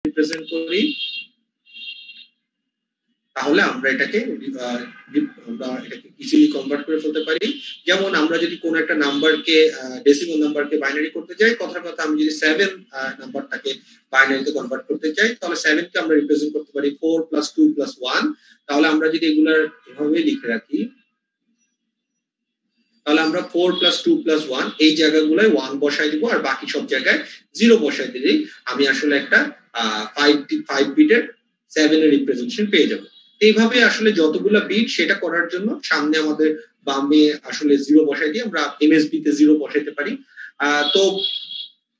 Represent করি তাহলে আমরা এটাকে ইজিলি কনভার্ট করে ফেলতে পারি। যেমন আমরা যদি কোনো একটা নাম্বারকে ডেসিমাল নাম্বারকে বাইনারি করতে চাই, কথার কথা আমি যদি 7 নাম্বারটাকে বাইনারিতে কনভার্ট করতে চাই, তাহলে 7 কে আমরা রিপ্রেজেন্ট করতে পারি 4 + 2 + 1। তাহলে আমরা যদি এগুলার এভাবে লিখে রাখি, তাহলে আমরা 4 + 2 + 1 এই জায়গাগুলোয় 1 বসাই দিব, আর বাকি সব জায়গায় 0 বসাই দিলেই আমি আসলে একটা 5 বিটের 7 এর রিপ্রেজেন্টেশন পেয়ে যাব। এইভাবে আসলে যতগুলা বিট সেটা করার জন্য সামনে আমাদের বামে আসলে 0 বসাই দিয়ে আমরা এমএসবি তে 0 বসাইতে পারি। তো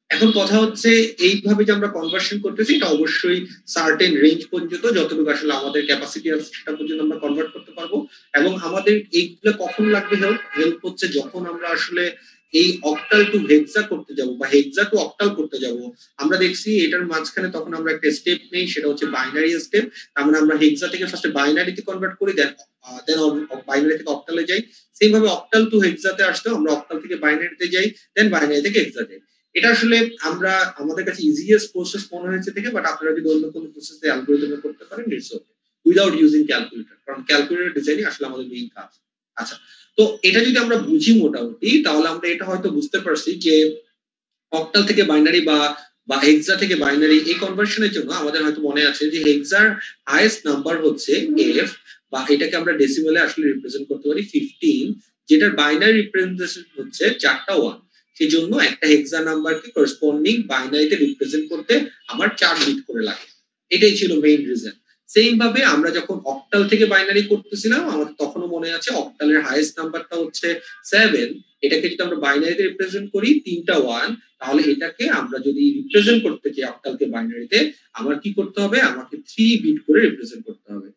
এখন কথা হচ্ছে এইভাবে যে আমরা কনভার্সন করতেছি এটা অবশ্যই সার্টেন রেঞ্জ পর্যন্ত, যতটুকু আসলে আমাদের ক্যাপাসিটি আছে সেটা পর্যন্ত আমরা কনভার্ট করতে পারবো। এবং আমাদের এইগুলো কখন লাগবে হেল্প হচ্ছে যখন আমরা আসলে এই অক্টাল টু হেক্সা করতে যাব বা হেক্সা টু অক্টাল করতে যাব। আমরা দেখছি এটার মাঝখানে তখন আমরা একটা স্টেপ নেই, সেটা হচ্ছে বাইনারি স্টেপ। আমরা হেক্সা থেকে ফার্স্টে বাইনারিতে কনভার্ট করি, দেন বাইনারি থেকে অক্টালে যাই। সেম ভাবে অক্টাল টু হেক্সাতে আসতে আমরা অক্টাল থেকে বাইনারিতে যাই, দেন বাইনারি থেকে হেক্সা যাই। এটা আসলে আমরা আমাদের কাছে ইজিয়েস্ট প্রসেস মনে হয়েছে থেকে, বাট আপনারা যদি অন্য কোনো প্রসেসে অ্যালগরিদমে করতে পারেন it's okay without using calculator, কারণ ক্যালকুলেটর ডিজাইনই আসলে আমাদের মেইন কাজ। আচ্ছা, তো এটা যদি আমরা বুঝি মোটামুটি, তাহলে আমরা এটা হয়তো বুঝতে পারছি যে অক্টাল থেকে বাইনারি বা হেক্সা থেকে বাইনারি এই কনভার্সনের জন্য আমাদের হয়তো মনে আছে যে হেক্সার হাইয়েস্ট নাম্বার হচ্ছে এফ, বা এটাকে আমরা ডেসিমেলে আসলে রিপ্রেজেন্ট করতে পারি 15, যেটার বাইনারি রিপ্রেজেন্টেশন হচ্ছে 4টা 1। সেই জন্য একটা হেক্সা নাম্বারকে করেসপন্ডিং বাইনারিতে রিপ্রেজেন্ট করতে আমার 4 বিট করে লাগে। এটাই ছিল মেইন রিজন। সেম ভাবে আমরা যখন অক্টাল থেকে বাইনারি করতেছিলাম, আমাদের তখনও মনে আছে অক্টালের হাইয়েস্ট নাম্বারটা হচ্ছে 7। এটাকে যদি আমরা বাইনারিতে রিপ্রেজেন্ট করি 3টা 1, তাহলে এটাকে আমরা যদি রিপ্রেজেন্ট করতে চাই অক্টালকে বাইনারিতে, আমার কি করতে হবে, আমাকে 3 বিট করে রিপ্রেজেন্ট করতে হবে।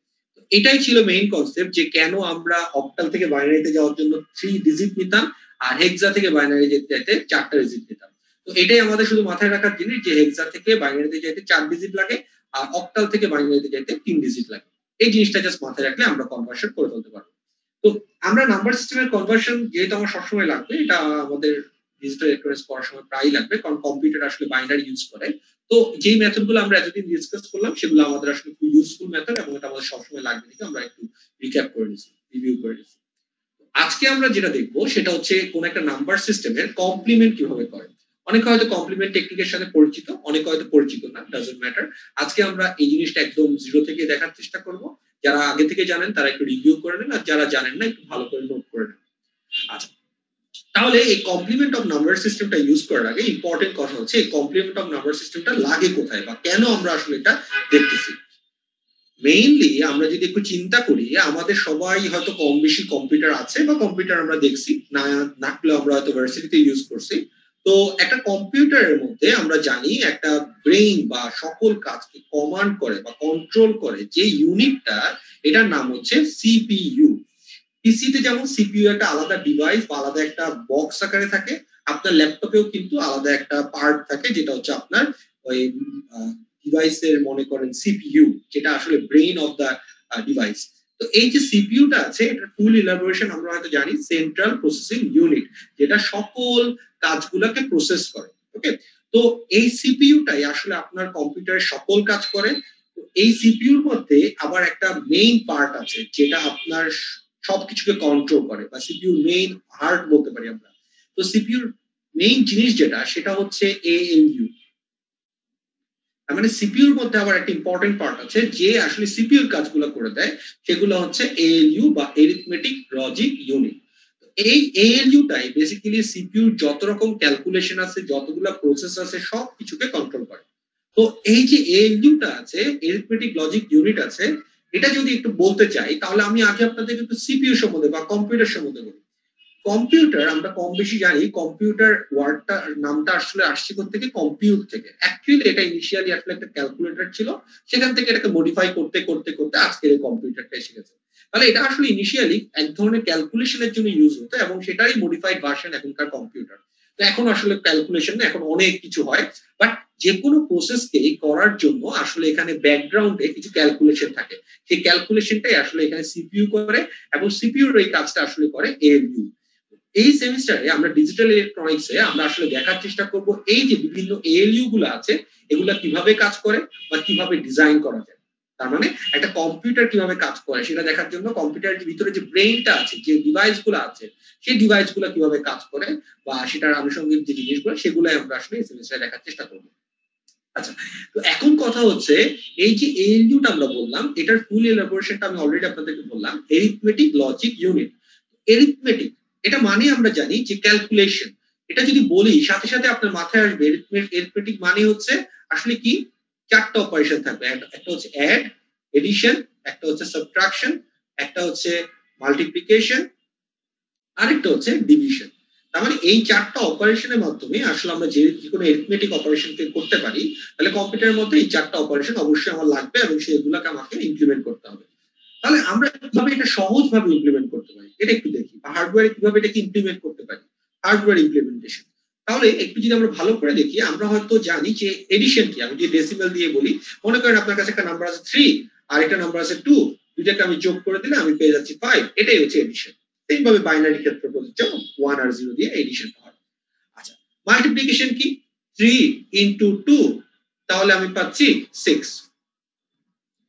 এটাই ছিল মেইন কনসেপ্ট যে কেন আমরা অক্টাল থেকে বাইনারিতে যাওয়ার জন্য 3 ডিজিট নিতাম, আর হেক্সা থেকে বাইনারি যেতে 4টা ডিজিট নিতাম। তো এটাই আমাদের শুধু মাথায় রাখার জিনিস যে হেক্সা থেকে বাইনারিতে যেতে 4 ডিজিট লাগে, আর অক্টাল থেকে বাইনারিতে যেতে 3 ডিজিট লাগে। এই জিনিসটা জাস্ট মাথায় রাখলে আমরা কনভার্সন করে ফেলতে পারবো। তো আমরা নাম্বার সিস্টেমের কনভার্সন যেহেতু আমার সবসময় লাগবে, এটা আমাদের ডিজিটাল ইলেকট্রনিক্স পড়ার সময় প্রায়ই লাগবে, কারণ কম্পিউটার আসলে বাইনারি ইউজ করে। তো যেই মেথডগুলো আমরা এতদিন ডিসকাস করলাম সেগুলো আমাদের আসলে খুব ইউজফুল মেথড, এবং এটা আমাদের সবসময় লাগবে দেখে আমরা একটু রিক্যাপ করে নিচ্ছি, রিভিউ করে নিচ্ছি। আজকে আমরা যেটা দেখবো সেটা হচ্ছে কোন একটা নাম্বার সিস্টেমের কমপ্লিমেন্ট কিভাবে করে। অনেকে হয়তো কমপ্লিমেন্ট টেকনিকের সাথে পরিচিত, অনেকে হয়তো পরিচিত না, ডাজন্ট ম্যাটার। আজকে আমরা এই জিনিসটা একদম জিরো থেকে দেখার চেষ্টা করব। যারা আগে থেকে জানেন তারা একটু রিভিউ করে নেন, আর যারা জানেন না একটু ভালো করে নোট করে নেন। আচ্ছা, তাহলে এই কমপ্লিমেন্ট অফ নাম্বার সিস্টেমটা ইউজ করার আগে ইম্পর্টেন্ট কথা হচ্ছে এই কমপ্লিমেন্ট অফ নাম্বার সিস্টেমটা লাগে কোথায় বা কেন আমরা আসলে এটা দেখতেছি। মেইনলি আমরা যদি একটু চিন্তা করি, আমাদের সবাই হয়তো কম বেশি কম্পিউটার আছে বা কম্পিউটার আমরা দেখছি, না থাকলে আমরা হয়তো ভার্সিটিতে ইউজ করছি। তো একটা কম্পিউটারের মধ্যে আমরা জানি একটা ব্রেইন বা সকল কাজকে কমান্ড করে বা কন্ট্রোল করে যে ইউনিটটা, এটার নাম হচ্ছে সিপিইউ। পিসিতে যেমন সিপিইউ একটা আলাদা ডিভাইস বা আলাদা একটা বক্স আকারে থাকে, আপনার ল্যাপটপেও কিন্তু আলাদা একটা পার্ট থাকে যেটা হচ্ছে আপনার ওই ডিভাইসের মনে করেন সিপিইউ, যেটা আসলে ব্রেইন অফ দা ডিভাইস। তো এই যে সিপিইউটা আছে এটার ফুল ইলাবোরেশন আমরা হয়তো জানি সেন্ট্রাল প্রসেসিং ইউনিট, যেটা সকল কাজগুলোকে প্রসেস করে। ওকে, তো এই সিপিইউটাই আসলে আপনার কম্পিউটারের সকল কাজ করে। তো এই সিপিইউর মধ্যে আবার একটা মেইন পার্ট আছে যেটা আপনার সবকিছুকে কন্ট্রোল করে, বা সিপিইউর মেইন হার্ট বলতে পারি আমরা। তো সিপিইউর মেইন জিনিস যেটা সেটা হচ্ছে এএলইউ। মানে সিপিইউর মধ্যে আবার একটা ইম্পর্টেন্ট পার্ট আছে যে আসলে সিপিইউর কাজগুলো করে দেয়, সেগুলো হচ্ছে এএলইউ বা এরিথমেটিক লজিক ইউনিট। এই এএলইউটাই বেসিক্যালি সিপিইউর যত রকম ক্যালকুলেশন আছে, যতগুলো প্রসেস আছে সব কিছুকে কন্ট্রোল করে। তো এই যে এএলইউটা আছে, এরিথমেটিক লজিক ইউনিট আছে, এটা যদি একটু বলতে চাই তাহলে আমি আগে আপনাদের একটু সিপিইউ সম্বন্ধে বা কম্পিউটার সম্বন্ধে বলি। কম্পিউটার আমরা কম বেশি জানি, কম্পিউটার ওয়ার্ডটা নামটা আসলে আসছে থেকে কম্পিউট থেকে। অ্যাকচুয়ালি এটা ইনিশিয়ালি আসলে একটা ক্যালকুলেটর ছিল, সেখান থেকে এটাকে মডিফাই করতে করতে করতে আজকের এই কম্পিউটারটা এসে গেছে। তাহলে এটা আসলে ইনিশিয়ালি এক ধরনের ক্যালকুলেশনের জন্য ইউজ হতো, এবং সেটারই মডিফাইড ভার্সন এখনকার কম্পিউটার। তো এখন আসলে ক্যালকুলেশন না, এখন অনেক কিছু হয়, বাট যে কোনো প্রসেসকে করার জন্য আসলে এখানে ব্যাকগ্রাউন্ডে কিছু ক্যালকুলেশন থাকে। সেই ক্যালকুলেশনটাই আসলে এখানে সিপিইউ করে, এবং সিপিইউর এই কাজটা আসলে করে এএলইউ। এই সেমিস্টারে আমরা ডিজিটাল ইলেকট্রনিক্সে আমরা আসলে দেখার চেষ্টা করব এই যে বিভিন্ন এএলইউ গুলো আছে এগুলা কিভাবে কাজ করে বা কিভাবে ডিজাইন করা যায়। তার মানে একটা কম্পিউটার কিভাবে কাজ করে সেটা দেখার জন্য কম্পিউটারের ভিতরে যে ব্রেইনটা আছে, যে ডিভাইস গুলো আছে, সেই ডিভাইস গুলো কিভাবে কাজ করে বা সেটার আনুষঙ্গিক যে জিনিসগুলো সেগুলো আমরা আসলে এই সেমিস্টারে দেখার চেষ্টা করব। আচ্ছা, তো এখন কথা হচ্ছে এই যে এএলইউটা আমরা বললাম এটার ফুল এলাবোরেশনটা আমি অলরেডি আপনাদেরকে বললাম, এরিথমেটিক লজিক ইউনিট। এরিথমেটিক এটা মানে আমরা জানি যে ক্যালকুলেশন। এটা যদি বলি সাথে সাথে আপনার মাথায় আসবে এরিথমেটিক মানে হচ্ছে আসলে কি, চারটা অপারেশন থাকবে। একটা হচ্ছে অ্যাড, এডিশন, একটা হচ্ছে সাবট্রাকশন, একটা হচ্ছে মাল্টিপ্লিকেশন, আরেকটা হচ্ছে ডিভিশন। তার মানে এই চারটা অপারেশনের মাধ্যমে আসলে আমরা যে কোনো এরিথমেটিক অপারেশনকে করতে পারি, তাহলে কম্পিউটারের মধ্যে এই চারটা অপারেশন অবশ্যই আমার লাগবে এবং সেগুলোকে আমাকে ইমপ্লিমেন্ট করতে হবে। তাহলে আমরা কিভাবে এটা সহজভাবে ইমপ্লিমেন্ট করতে পারি এটা একটু দেখি, বা হার্ডওয়্যারে কিভাবে এটাকে ইমপ্লিমেন্ট করতে পারি, হার্ডওয়্যার ইমপ্লিমেন্টেশন। তাহলে একটু যদি আমরা ভালো করে দেখি, আমরা হয়তো জানি যে এডিশন কি, আমি যদি ডেসিমাল দিয়ে বলি, মনে করেন আপনার কাছে একটা নাম্বার আছে 3 আর একটা নাম্বার আছে 2, দুইটাকে আমি যোগ করে দিলে আমি পেয়ে যাচ্ছি 5, এটাই হচ্ছে এডিশন। এইভাবে বাইনারি ক্ষেত্রে প্রযোজ্য 1 আর 0 দিয়ে এডিশন হয়। আচ্ছা, মাল্টিপ্লিকেশন কি, 3 ইনটু 2, তাহলে আমি পাচ্ছি 6,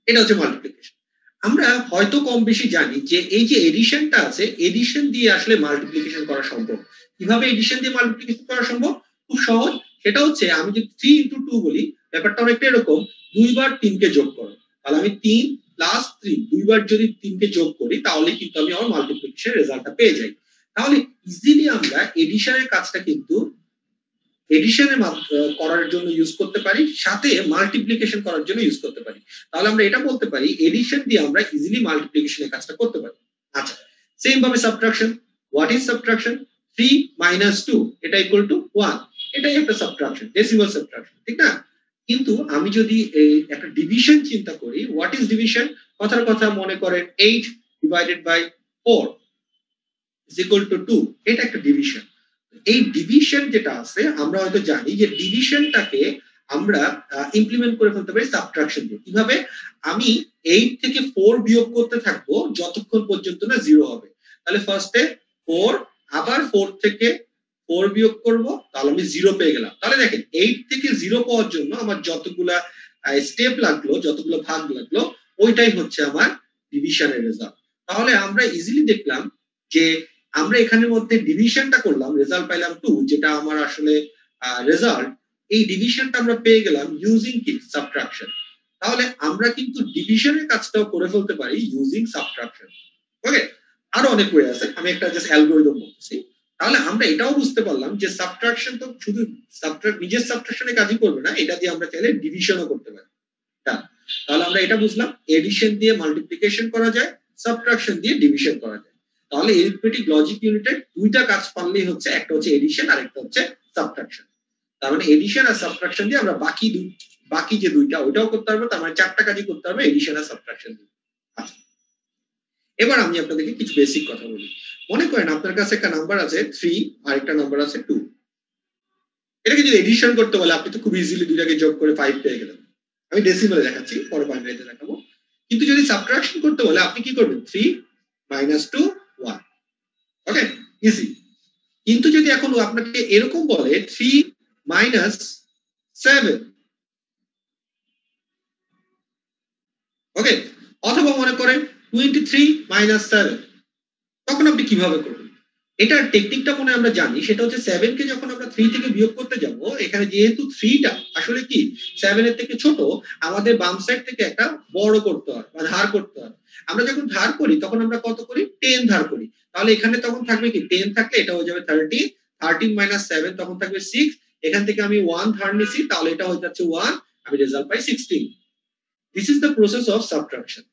এটা হচ্ছে মাল্টিপ্লিকেশন। আমরা হয়তো কম বেশি জানি যে এই যে এডিশনটা আছে, এডিশন দিয়ে আসলে মাল্টিপ্লিকেশন করা সম্ভব। কিভাবে এডিশন দিয়ে মাল্টিপ্লিকেশন করা সম্ভব? খুব সহজ। সেটা হচ্ছে আমি যদি 3 ইনটু 2 বলি, ব্যাপারটা অনেকটা এরকম, দুইবার 3 কে যোগ করো, তাহলে আমি 3 প্লাস 3, দুইবার যদি 3 কে যোগ করি তাহলে কিন্তু আমি আমার মাল্টিপ্লিকেশন রেজাল্টটা পেয়ে যাই। তাহলে ইজিলি আমরা এডিশনের কাজটা কিন্তু এডিশন করার জন্য ইউজ করতে পারি, সাথে মাল্টিপ্লিকেশন করার জন্য ইউজ করতে পারি। তাহলে আমরা এটা বলতে পারি এডিশন দিয়ে আমরা ইজিলি মাল্টিপ্লিকেশনের কাজটা করতে পারি। আচ্ছা, সেম ভাবে subtraction. What is subtraction? 3 minus 2 এটা ইকুয়াল টু 1, এটাই একটা সাবট্রাকশন, ডেসিমাল সাবট্রাকশন, ঠিক না? কিন্তু আমি যদি এই একটা ডিভিশন চিন্তা করি, হোয়াট ইজ ডিভিশন? কথার কথা মনে করেন 8 divided by 4 is equal to 2, এটা একটা ডিভিশন। এই ডিভিশন যেটা আছে আমরা হয়তো জানি যে ডিভিশনটাকে আমরা ইমপ্লিমেন্ট করে ফেলতে পারি সাবট্রাকশন দিয়ে। কিভাবে? আমি 8 থেকে 4 বিয়োগ করতে থাকবো যতক্ষণ পর্যন্ত না 0 হবে। তাহলে ফার্স্টে 4, আবার 4 থেকে 4 বিয়োগ করব, তাহলে আমি 0 পেয়ে গেলাম। তাহলে দেখেন 8 থেকে 0 পাওয়ার জন্য আমার যতগুলা স্টেপ লাগলো, যতগুলো ভাগ লাগলো, ওইটাই হচ্ছে আমার ডিভিশনের রেজাল্ট। তাহলে আমরা ইজিলি দেখলাম যে আমরা এখানের মধ্যে ডিভিশনটা করলাম, রেজাল্ট পাইলাম 2, যেটা আমার আসলে রেজাল্ট। এই ডিভিশনটা আমরা পেয়ে গেলাম ইউজিং কি, সাবট্রাকশন। তাহলে আমরা কিন্তু ডিভিশনের কাজটাও করে ফেলতে পারি ইউজিং সাবট্রাকশন। ওকে, আরো অনেক ওয়ে আছে, আমি একটা জাস্ট অ্যালগরিদম বলতেছি। তাহলে আমরা এটাও বুঝতে পারলাম যে সাবট্রাকশন তো শুধু নিজের সাবট্রাকশনের কাজই করবে না, এটা দিয়ে আমরা চাইলে ডিভিশনও করতে পারি। তাহলে আমরা এটা বুঝলাম এডিশন দিয়ে মাল্টিপ্লিকেশন করা যায়, সাবট্রাকশন দিয়ে ডিভিশন করা যায়। তাহলে এরিথমেটিক লজিক ইউনিটের দুইটা কাজ পারলেই হচ্ছে, একটা হচ্ছে এডিশন আর একটা হচ্ছে সাবট্রাকশন। তার মানে এডিশন আর সাবট্রাকশন দিয়ে আমরা বাকি যে দুইটা ওইটাও করতে পারবো, তার মানে চারটা কাজই করতে পারবো এডিশন আর সাবট্রাকশন দিয়ে। আচ্ছা, এবার আমি আপনাদেরকে কিছু বেসিক কথা বলি। মনে করেন আপনার কাছে একটা নাম্বার আছে 3 আর একটা নাম্বার আছে 2, এটাকে যদি এডিশন করতে বলে আপনি তো খুব ইজিলি দুইটাকে যোগ করে 5 পেয়ে গেলেন। আমি ডেসিমালে দেখাচ্ছি, পরে বাইনারিতে দেখাবো। কিন্তু যদি সাবট্রাকশন করতে বলে আপনি কি করবেন? 3 মাইনাস 2 1, ওকে, ইজি। কিন্তু যদি এখন আপনাকে এরকম বলে 3 মাইনাস 7, ওকে, অথবা মনে করেন 23 মাইনাস 7, তখন আপনি কিভাবে করবেন? এটার টেকনিকটা মনে আমরা জানি, সেটা হচ্ছে 7 কে যখন আমরা 3 থেকে বিয়োগ করতে যাব, এখানে যেহেতু 3টা আসলে কি 7 এর থেকে ছোট, আমাদের বাম সাইড থেকে একটা বড় করতে হয় বা ধার করতে হয়। আমরা যখন ধার করি তখন আমরা কত করি? 10 ধার করি। তাহলে এখানে তখন থাকবে কি, 10 থাকলে এটা হয়ে যাবে 30, 13 মাইনাস 7 তখন থাকবে 6, এখান থেকে আমি 1 ধার নিছি, তাহলে এটা হয়ে যাচ্ছে 1, আমি result pi 16। This is the process of subtraction.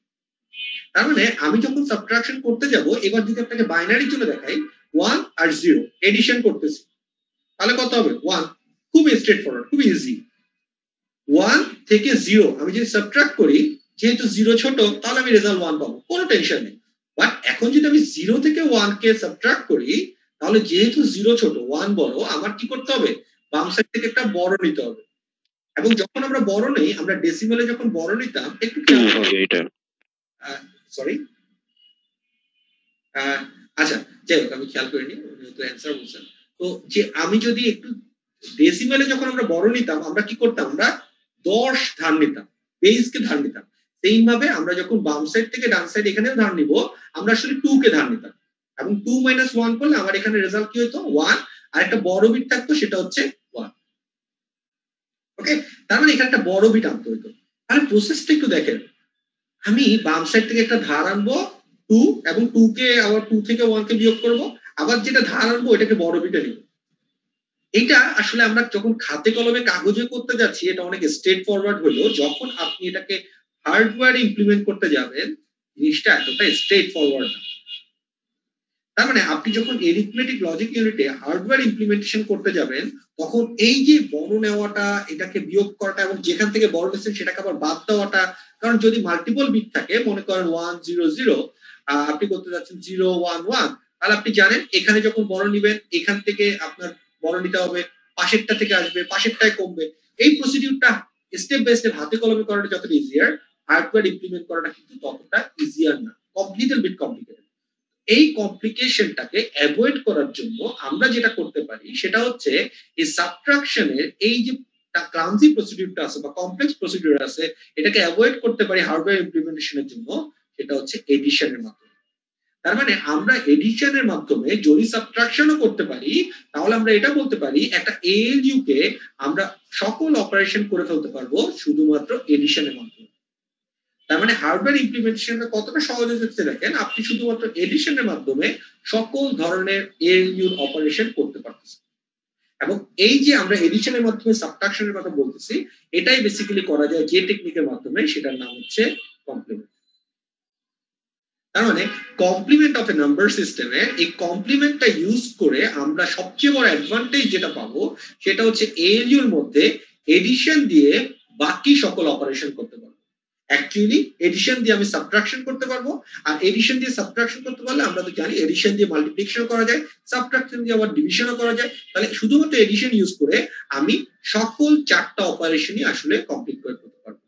তার মানে আমি যখন সাবট্রাকশন করতে যাব, এবার যদি আপনাকে বাইনারি চলে দেখাই 1 আর 0 এডিশন করতেছি, তাহলে কত হবে? 1। খুবই স্ট্রেট ফরওয়ার্ড, খুবই ইজি। 1 থেকে 0 আমি যদি সাবট্রাক্ট করি, যেহেতু 0 ছোট, তাহলে আমি রেজাল্ট 1 পাবো, কোনো টেনশন নেই। বাট এখন যদি আমি 0 থেকে 1 কে সাবট্রাক্ট করি, তাহলে যেহেতু 0 ছোট 1 বড়, আমার কি করতে হবে? বাম সাইড থেকে একটা বড় নিতে হবে। এবং যখন আমরা বড় নেই, আমরা ডেসিমালে যখন বড় নিতাম, একটু খেয়াল করুন, সরি আচ্ছা যাই হোক আমি খেয়াল করিনি, তো অ্যান্সার বলছেন। তো যে আমি যদি একটু ডেসিমেলে যখন আমরা বড় নিতাম আমরা কি করতাম, আমরা 10 ধার নিতাম, বেসকে ধার নিতাম। সেম ভাবে আমরা যখন বাম সাইড থেকে ডান সাইড এখানেও ধার নিব, আমরা আসলে 2 কে ধার নিতাম, এবং 2 মাইনাস 1 করলে আমার এখানে রেজাল্ট কি হতো 1, আর একটা বড় বিট থাকতো সেটা হচ্ছে 1। ওকে, তার মানে এখানে একটা বড় বিট আনতে হতো। তাহলে প্রসেসটা একটু দেখেন, আমি বাম সাইড থেকে একটা ধার আনবো 2, এবং 2 কে আবার 2 থেকে 1 কে বিয়োগ করব, আবার যেটা ধার আনবো এটাকে বড় বিটে নিব। এটা আসলে আমরা যখন খাতে কলমে কাগজে করতে যাচ্ছি এটা অনেক স্ট্রেট ফরওয়ার্ড হলো, যখন আপনি এটাকে হার্ডওয়্যারে ইমপ্লিমেন্ট করতে যাবেন জিনিসটা এতটা স্ট্রেট ফরওয়ার্ড না। তার মানে আপনি যখন এরিথমেটিক লজিক ইউনিটে হার্ডওয়্যার ইমপ্লিমেন্টেশন করতে যাবেন তখন এই যে বড় নেওয়াটা, এটাকে বিয়োগ করাটা, এবং যেখান থেকে বড় নিচ্ছেন সেটাকে আবার বাদ দেওয়াটা, কারণ যদি মাল্টিপল বিট থাকে, মনে করেন 1 0 0, আপনি করতে যাচ্ছেন 0 1 1, তাহলে আপনি জানেন এখানে যখন বড় নিবেন এখান থেকে আপনার বড় নিতে হবে, পাশেরটা থেকে আসবে, পাশেরটায় কমবে। এই প্রসিডিউরটা স্টেপ বাই স্টেপ হাতে কলমে করাটা যতটা ইজিয়ার, হার্ডওয়্যার ইমপ্লিমেন্ট করাটা কিন্তু ততটা ইজিয়ার না, লিটল বিট কমপ্লিকেটেড। এই কমপ্লিকেশনটাকে অ্যাভয়েড করার জন্য আমরা যেটা করতে পারি সেটা হচ্ছে এই সাবট্রাকশনের এই যে ক্লামজি প্রসিডিউরটা আছে বা কমপ্লেক্স প্রসিডিউর আছে, এটাকে অ্যাভয়েড করতে পারি হার্ডওয়্যার ইমপ্লিমেন্টেশনের জন্য, সেটা হচ্ছে এডিশনের মাধ্যমে। তার মানে আমরা এডিশনের মাধ্যমে যদি সাবট্রাকশনও করতে পারি, তাহলে আমরা এটা বলতে পারি একটা এএলইউ কে আমরা সকল অপারেশন করে ফেলতে পারবো শুধুমাত্র এডিশনের মাধ্যমে। তার মানে হার্ডওয়্যার ইমপ্লিমেন্টেশনটা কতটা সহজ হচ্ছে দেখেন, আপনি শুধুমাত্র এডিশনের মাধ্যমে সকল ধরনের এএলইউ অপারেশন করতে পারতেছেন। এবং এই যে আমরা এডিশনের মাধ্যমে সাবট্রাকশনের কথা বলতেছি, এটাই বেসিক্যালি করা যায় যে টেকনিকের মাধ্যমে, সেটার নাম হচ্ছে কমপ্লিমেন্ট। তার মানে কমপ্লিমেন্ট অফ এ নাম্বার সিস্টেমে এই কমপ্লিমেন্টটা ইউজ করে আমরা সবচেয়ে বড় অ্যাডভান্টেজ যেটা পাবো সেটা হচ্ছে এএলইউ এর মধ্যে এডিশন দিয়ে বাকি সকল অপারেশন করতে পারবো। অ্যাকচুয়ালি এডিশন দিয়ে আমি সাবট্রাকশন করতে পারবো, আর এডিশন দিয়ে সাবট্রাকশন করতে পারলে আমরা তো জানি এডিশন দিয়ে মাল্টিপ্লিকেশন করা যায়, সাবট্রাকশন দিয়ে আবার ডিভিশনও করা যায়। তাহলে শুধুমাত্র এডিশন ইউজ করে আমি সকল 4টা অপারেশনই আসলে কমপ্লিট করে ফেলতে পারবো।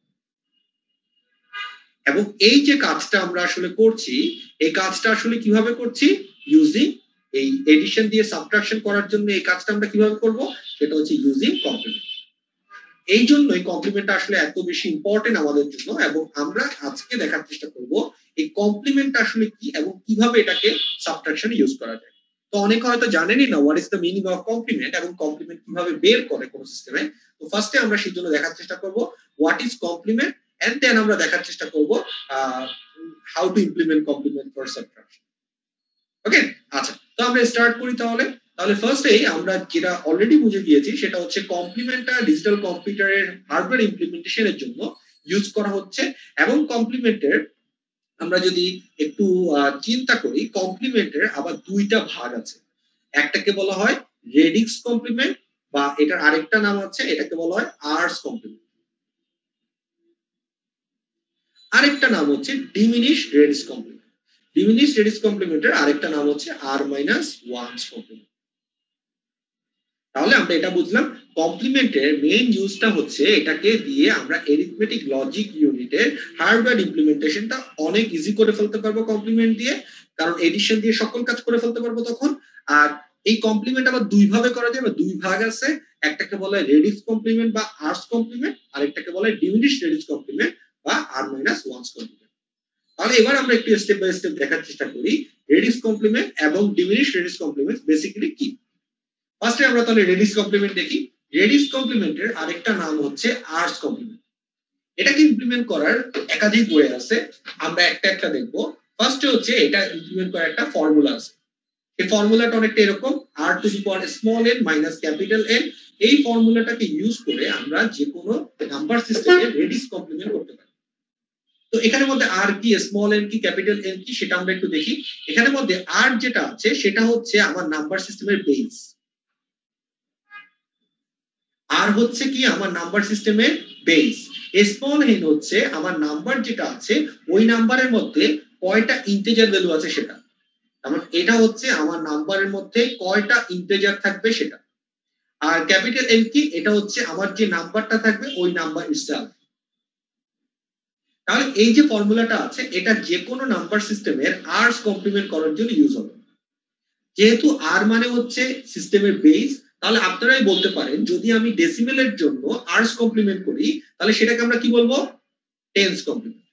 এবং এই যে কাজটা আমরা আসলে করছি, এই কাজটা আসলে কিভাবে করছি, ইউজিং এই এডিশন দিয়ে সাবট্রাকশন করার জন্য এই কাজটা আমরা কিভাবে করব, সেটা হচ্ছে ইউজিং কমপ্লিমেন্ট। এই জন্যই কমপ্লিমেন্টটা আসলে এত বেশি ইম্পর্টেন্ট আমাদের জন্য, এবং আমরা আজকে দেখার চেষ্টা করব এই কমপ্লিমেন্টটা আসলে কি এবং কিভাবে এটাকে সাবট্রাকশনে ইউজ করা যায়। তো অনেকে হয়তো জানেনই না what is the meaning of complement এবং কমপ্লিমেন্ট কিভাবে বের করে কোন সিস্টেমে। তো ফার্স্টে আমরা সেই জন্য দেখার চেষ্টা করব what is complement, and then আমরা দেখার চেষ্টা করব how to implement complement for subtraction. Okay, আচ্ছা তো আমরা স্টার্ট করি তাহলে। তাহলে ফার্স্টেই আমরা যেটা অলরেডি বুঝে গিয়েছি সেটা হচ্ছে কমপ্লিমেন্টটা ডিজিটাল কম্পিউটারের হার্ডওয়্যার ইমপ্লিমেন্টেশনের জন্য ইউজ করা হচ্ছে। এবং কমপ্লিমেন্টের আমরা যদি একটু চিন্তা করি, কমপ্লিমেন্টের আবার দুইটা ভাগ আছে। একটাকে বলা হয় রেডিক্স কমপ্লিমেন্ট, বা এটার আরেকটা নাম আছে এটাকে বলা হয় আর্স কমপ্লিমেন্ট, আরেকটা নাম হচ্ছে diminish radix complement. Diminish radix কমপ্লিমেন্টের আরেকটা নাম হচ্ছে আর মাইনাস ওয়ান্স কমপ্লিমেন্ট। তাহলে আমরা এটা বুঝলাম কমপ্লিমেন্টের মেইন ইউজটা হচ্ছে এটাকে দিয়ে আমরা এরিথমেটিক লজিক ইউনিটের হার্ডওয়্যার ইমপ্লিমেন্টেশনটা অনেক ইজি করে ফেলতে পারবো কমপ্লিমেন্ট দিয়ে, কারণ এডিশন দিয়ে সকল কাজ করে ফেলতে পারবো তখন। আর এই কমপ্লিমেন্ট আবার দুই ভাবে করা যায়, দুই ভাগ আছে, একটাকে বলা হয় রেডিক্স কমপ্লিমেন্ট বা আর্স কমপ্লিমেন্ট, আর একটাকে বলা হয় ডিমিনিশ রেডিক্স কমপ্লিমেন্ট বা আর মাইনাস ওয়ান্স কমপ্লিমেন্ট। তাহলে এবার আমরা একটু স্টেপ বাই স্টেপ দেখার চেষ্টা করি রেডিক্স কমপ্লিমেন্ট এবং ডিমিনিশ রেডিক্স কমপ্লিমেন্ট বেসিক্যালি কি। ফার্স্টে আমরা তাহলে রেডিক্স কমপ্লিমেন্ট দেখি। রেডিক্স কমপ্লিমেন্টের আরেকটা নাম হচ্ছে আর্স কমপ্লিমেন্ট। এটাকে ইমপ্লিমেন্ট করার একাধিক ওয়ে আছে, আমরা একটা একটা দেখবো। ফার্স্টে হচ্ছে এটা ইমপ্লিমেন্ট করার একটা ফর্মুলা আছে। এই ফর্মুলাটা অনেকটা এরকম r to the power small n minus capital N। এই ফর্মুলাটাকে ইউজ করে আমরা যে কোনো নাম্বার সিস্টেমে রেডিক্স কমপ্লিমেন্ট করতে পারি। তো এখানের মধ্যে আর কি, স্মল n কি, ক্যাপিটাল N কি, সেটা আমরা একটু দেখি। এখানের মধ্যে r যেটা আছে সেটা হচ্ছে আমার নাম্বার সিস্টেমের বেস, আর হচ্ছে কি আমার নাম্বার সিস্টেমের বেস। স্মল n হচ্ছে আমার নাম্বার যেটা আছে ওই নাম্বারের মধ্যে কয়টা ইন্টিজার ভ্যালু আছে সেটা, তার এটা হচ্ছে আমার নাম্বারের মধ্যে কয়টা ইন্টিজার থাকবে সেটা। আর ক্যাপিটাল N কি, এটা হচ্ছে আমার যে নাম্বারটা থাকবে ওই নাম্বার ইটসেলফ। তাহলে এই যে ফর্মুলাটা আছে এটা যে কোনো নাম্বার সিস্টেমের আর্স কমপ্লিমেন্ট করার জন্য ইউজ হবে। যেহেতু আর মানে হচ্ছে সিস্টেমের বেস, তাহলে আপনারাই বলতে পারেন যদি আমি ডেসিমেলের জন্য আরস কমপ্লিমেন্ট করি তাহলে সেটাকে আমরা কি বলবো, টেন্স কমপ্লিমেন্ট।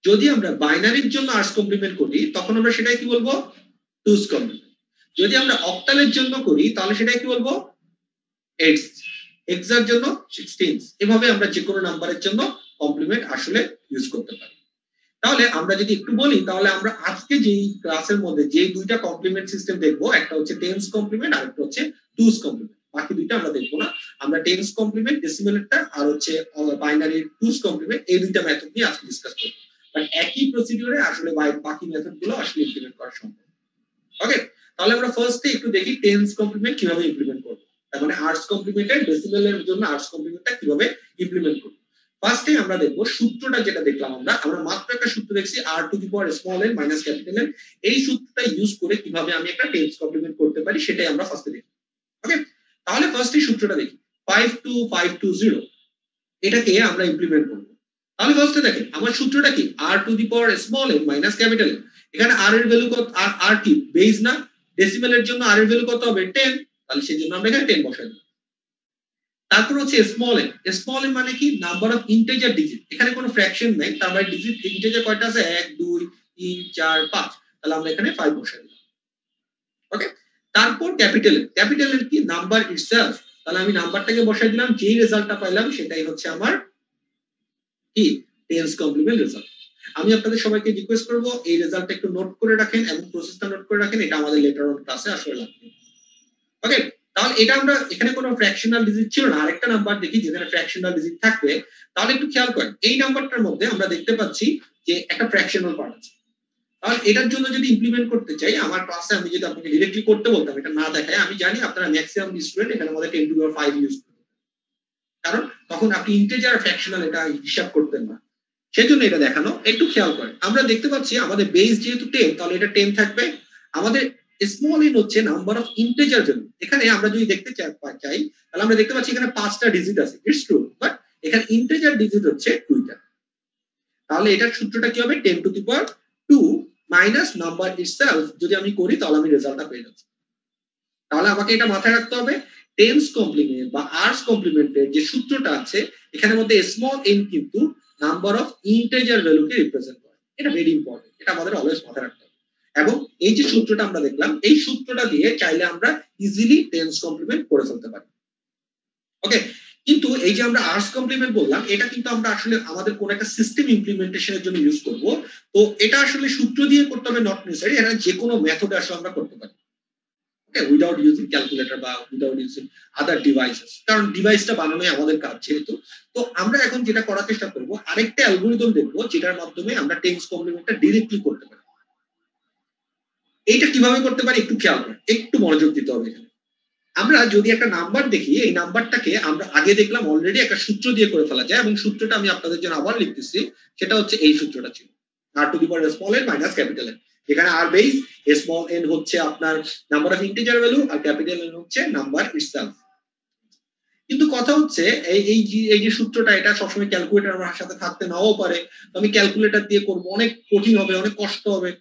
যদি আমরা বাইনারির জন্য আরস কমপ্লিমেন্ট করি তখন আমরা সেটাই কি বলবো, টুস কমপ্লিমেন্ট। যদি আমরা অক্টালের জন্য করি তাহলে সেটাই কি বলবো, এইটস। এক্সার জন্য 16। এভাবে আমরা যে কোনো নাম্বারের জন্য কমপ্লিমেন্ট আসলে ইউজ করতে পারি। তাহলে আমরা যদি একটু বলি তাহলে আমরা আজকে যেই ক্লাসের মধ্যে যে দুইটা কমপ্লিমেন্ট সিস্টেম দেখবো, একটা হচ্ছে টেন্স কমপ্লিমেন্ট আর একটা হচ্ছে টুস কমপ্লিমেন্ট। বাকি দুইটা আমরা দেখবো না, আমরা টেন্স কমপ্লিমেন্ট ডেসিমেলেরটা আর হচ্ছে বাইনারি টুস কমপ্লিমেন্ট এই দুইটা মেথড নিয়ে আজকে ডিসকাস করব। বাট একই প্রসিডিউরে আসলে বাকি মেথড গুলো আসলে ইমপ্লিমেন্ট করা সম্ভব। ওকে, তাহলে আমরা ফার্স্টে একটু দেখি টেন্স কমপ্লিমেন্ট কিভাবে ইমপ্লিমেন্ট করব, তার মানে আর্টস কমপ্লিমেন্টের ডেসিমেলের জন্য আর্টস কমপ্লিমেন্টটা কিভাবে ইমপ্লিমেন্ট করব। ফার্স্টে আমরা দেখব সূত্রটা যেটা দেখলাম, আমরা মাত্র একটা সূত্র দেখছি r to the power small n minus capital n। এই সূত্রটা ইউজ করে কিভাবে আমি একটা টেন্স কমপ্লিমেন্ট করতে পারি সেটাই আমরা ফার্স্টে দেখি। ওকে, তাহলে ফার্স্টে সূত্রটা দেখি 52520, এটাকে আমরা ইমপ্লিমেন্ট করব। তাহলে ফার্স্টে দেখেন আমার সূত্রটা কি, r to the power small n minus capital n। এখানে r এর ভ্যালু কত, r কি বেস না, ডেসিমেলের জন্য r এর ভ্যালু কত হবে 10, তাহলে সেজন্য আমরা এখানে 10 বসাই দিলাম। তারপর হচ্ছে স্মল এন মানে কি, নাম্বার অফ ইন্টিজার ডিজিট, এখানে কোনো ফ্র্যাকশন নাই, তার মানে ডিজিট ইন্টিজার কয়টা আছে 1 2 3 4 5, তাহলে আমরা এখানে 5 বসাই দিলাম। ওকে, তারপর ক্যাপিটাল এর কি নাম্বার ইটসেলফ, তাহলে আমি নাম্বারটাকে বসাই দিলাম, যেই রেজাল্টটা পাইলাম সেটাই হচ্ছে আমার কি টেন্স কমপ্লিমেন্ট রেজাল্ট। আমি আপনাদের সবাইকে রিকোয়েস্ট করব এই রেজাল্টটা একটু নোট করে রাখেন এবং প্রসেসটা নোট করে রাখেন, এটা আমাদের লেটার অন ক্লাসে আসলে লাগবে। ওকে, তাহলে এটা আমরা এখানে কোনো ফ্র্যাকশনাল ডিজিট ছিল না, আরেকটা নাম্বার দেখি যেখানে ফ্র্যাকশনাল ডিজিট থাকবে। তাহলে একটু খেয়াল করেন এই নাম্বারটার মধ্যে আমরা দেখতে পাচ্ছি যে একটা ফ্র্যাকশনাল পার্ট আছে। তাহলে এটার জন্য যদি ইমপ্লিমেন্ট করতে চাই আমার ক্লাসে আমি যদি আপনাকে ডিরেক্টলি করতে বলতাম, এটা না দেখায়, আমি জানি আপনারা ম্যাক্সিমাম স্টুডেন্ট এখানে মধ্যে 10 টু দি পাওয়ার 5 ইউজ করবেন, কারণ তখন আপনি ইন্টিজার আর ফ্র্যাকশনাল এটা হিসাব করতেন না, সেজন্য এটা দেখানো। একটু খেয়াল করেন আমরা দেখতে পাচ্ছি আমাদের বেস যেহেতু 10, তাহলে এটা 10 থাকবে। আমাদের স্মল ইন হচ্ছে নাম্বার অফ ইন্টিজার ভ্যালু, এখানে আমরা যদি দেখতে চাই তাহলে আমরা দেখতে পাচ্ছি এখানে 5টা ডিজিট আছে, ইটস ট্রু, বাট এখানে ইন্টিজার ডিজিট হচ্ছে 2টা। তাহলে এটার সূত্রটা কি হবে, 10 two the power 2 minus number itself, যদি আমি করি তাহলে আমি রেজাল্টটা পেয়ে যাচ্ছি। তাহলে আমাকে এটা মাথায় রাখতে হবে, টেন্স কমপ্লিমেন্ট বা আর্টস কমপ্লিমেন্টের যে সূত্রটা আছে এখানের মধ্যে স্মল এন কিন্তু নাম্বার অফ ইন্টিজার ভ্যালুকে রিপ্রেজেন্ট করে, এটা ভেরি ইম্পর্টেন্ট, এটা আমাদের অলওয়েজ মাথায় রাখতে হবে। এবং এই যে সূত্রটা আমরা দেখলাম এই সূত্রটা দিয়ে চাইলে আমরা ইজিলি টেন্স কমপ্লিমেন্ট করে ফেলতে পারি। ওকে, কিন্তু এই যে আমরা আর্টস কমপ্লিমেন্ট বললাম এটা কিন্তু আমরা আসলে আমাদের কোন একটা সিস্টেম ইমপ্লিমেন্টেশনের জন্য ইউজ করব, তো এটা আসলে সূত্র দিয়ে করতে হবে নট নেসেসারি, এটা যে কোনো মেথডে আসলে আমরা করতে পারি। ওকে, উইদাউট ইউজিং ক্যালকুলেটর বা উইদাউট ইউজিং আদার ডিভাইসেস, কারণ ডিভাইসটা বানানোই আমাদের কাজ যেহেতু। তো আমরা এখন যেটা করার চেষ্টা করব, আরেকটা অ্যালগরিদম দেখবো যেটার মাধ্যমে আমরা টেন্স কমপ্লিমেন্টটা ডাইরেক্টলি করতে পারি। এইটা কিভাবে করতে পারি একটু খেয়াল করেন, একটু মনোযোগ দিতে হবে এখানে। আমরা যদি একটা নাম্বার দেখি, এই নাম্বারটাকে আমরা আগে দেখলাম অলরেডি একটা সূত্র দিয়ে করে ফেলা যায়, এবং সূত্রটা আমি আপনাদের জন্য আবার লিখতেছি, সেটা হচ্ছে এই সূত্রটা ছিল r to the power small n minus capital n, এখানে r বেস, স্মল n হচ্ছে আপনার নাম্বার অফ ইন্টিজার ভ্যালু আর ক্যাপিটাল n হচ্ছে নাম্বার ইটসেলফ। কিন্তু কথা হচ্ছে এই যে সূত্রটা এটা সবসময় ক্যালকুলেটর আমার সাথে থাকতে নাও পারে, তো আমি ক্যালকুলেটর দিয়ে করব, অনেক কঠিন হবে, অনেক কষ্ট হবে।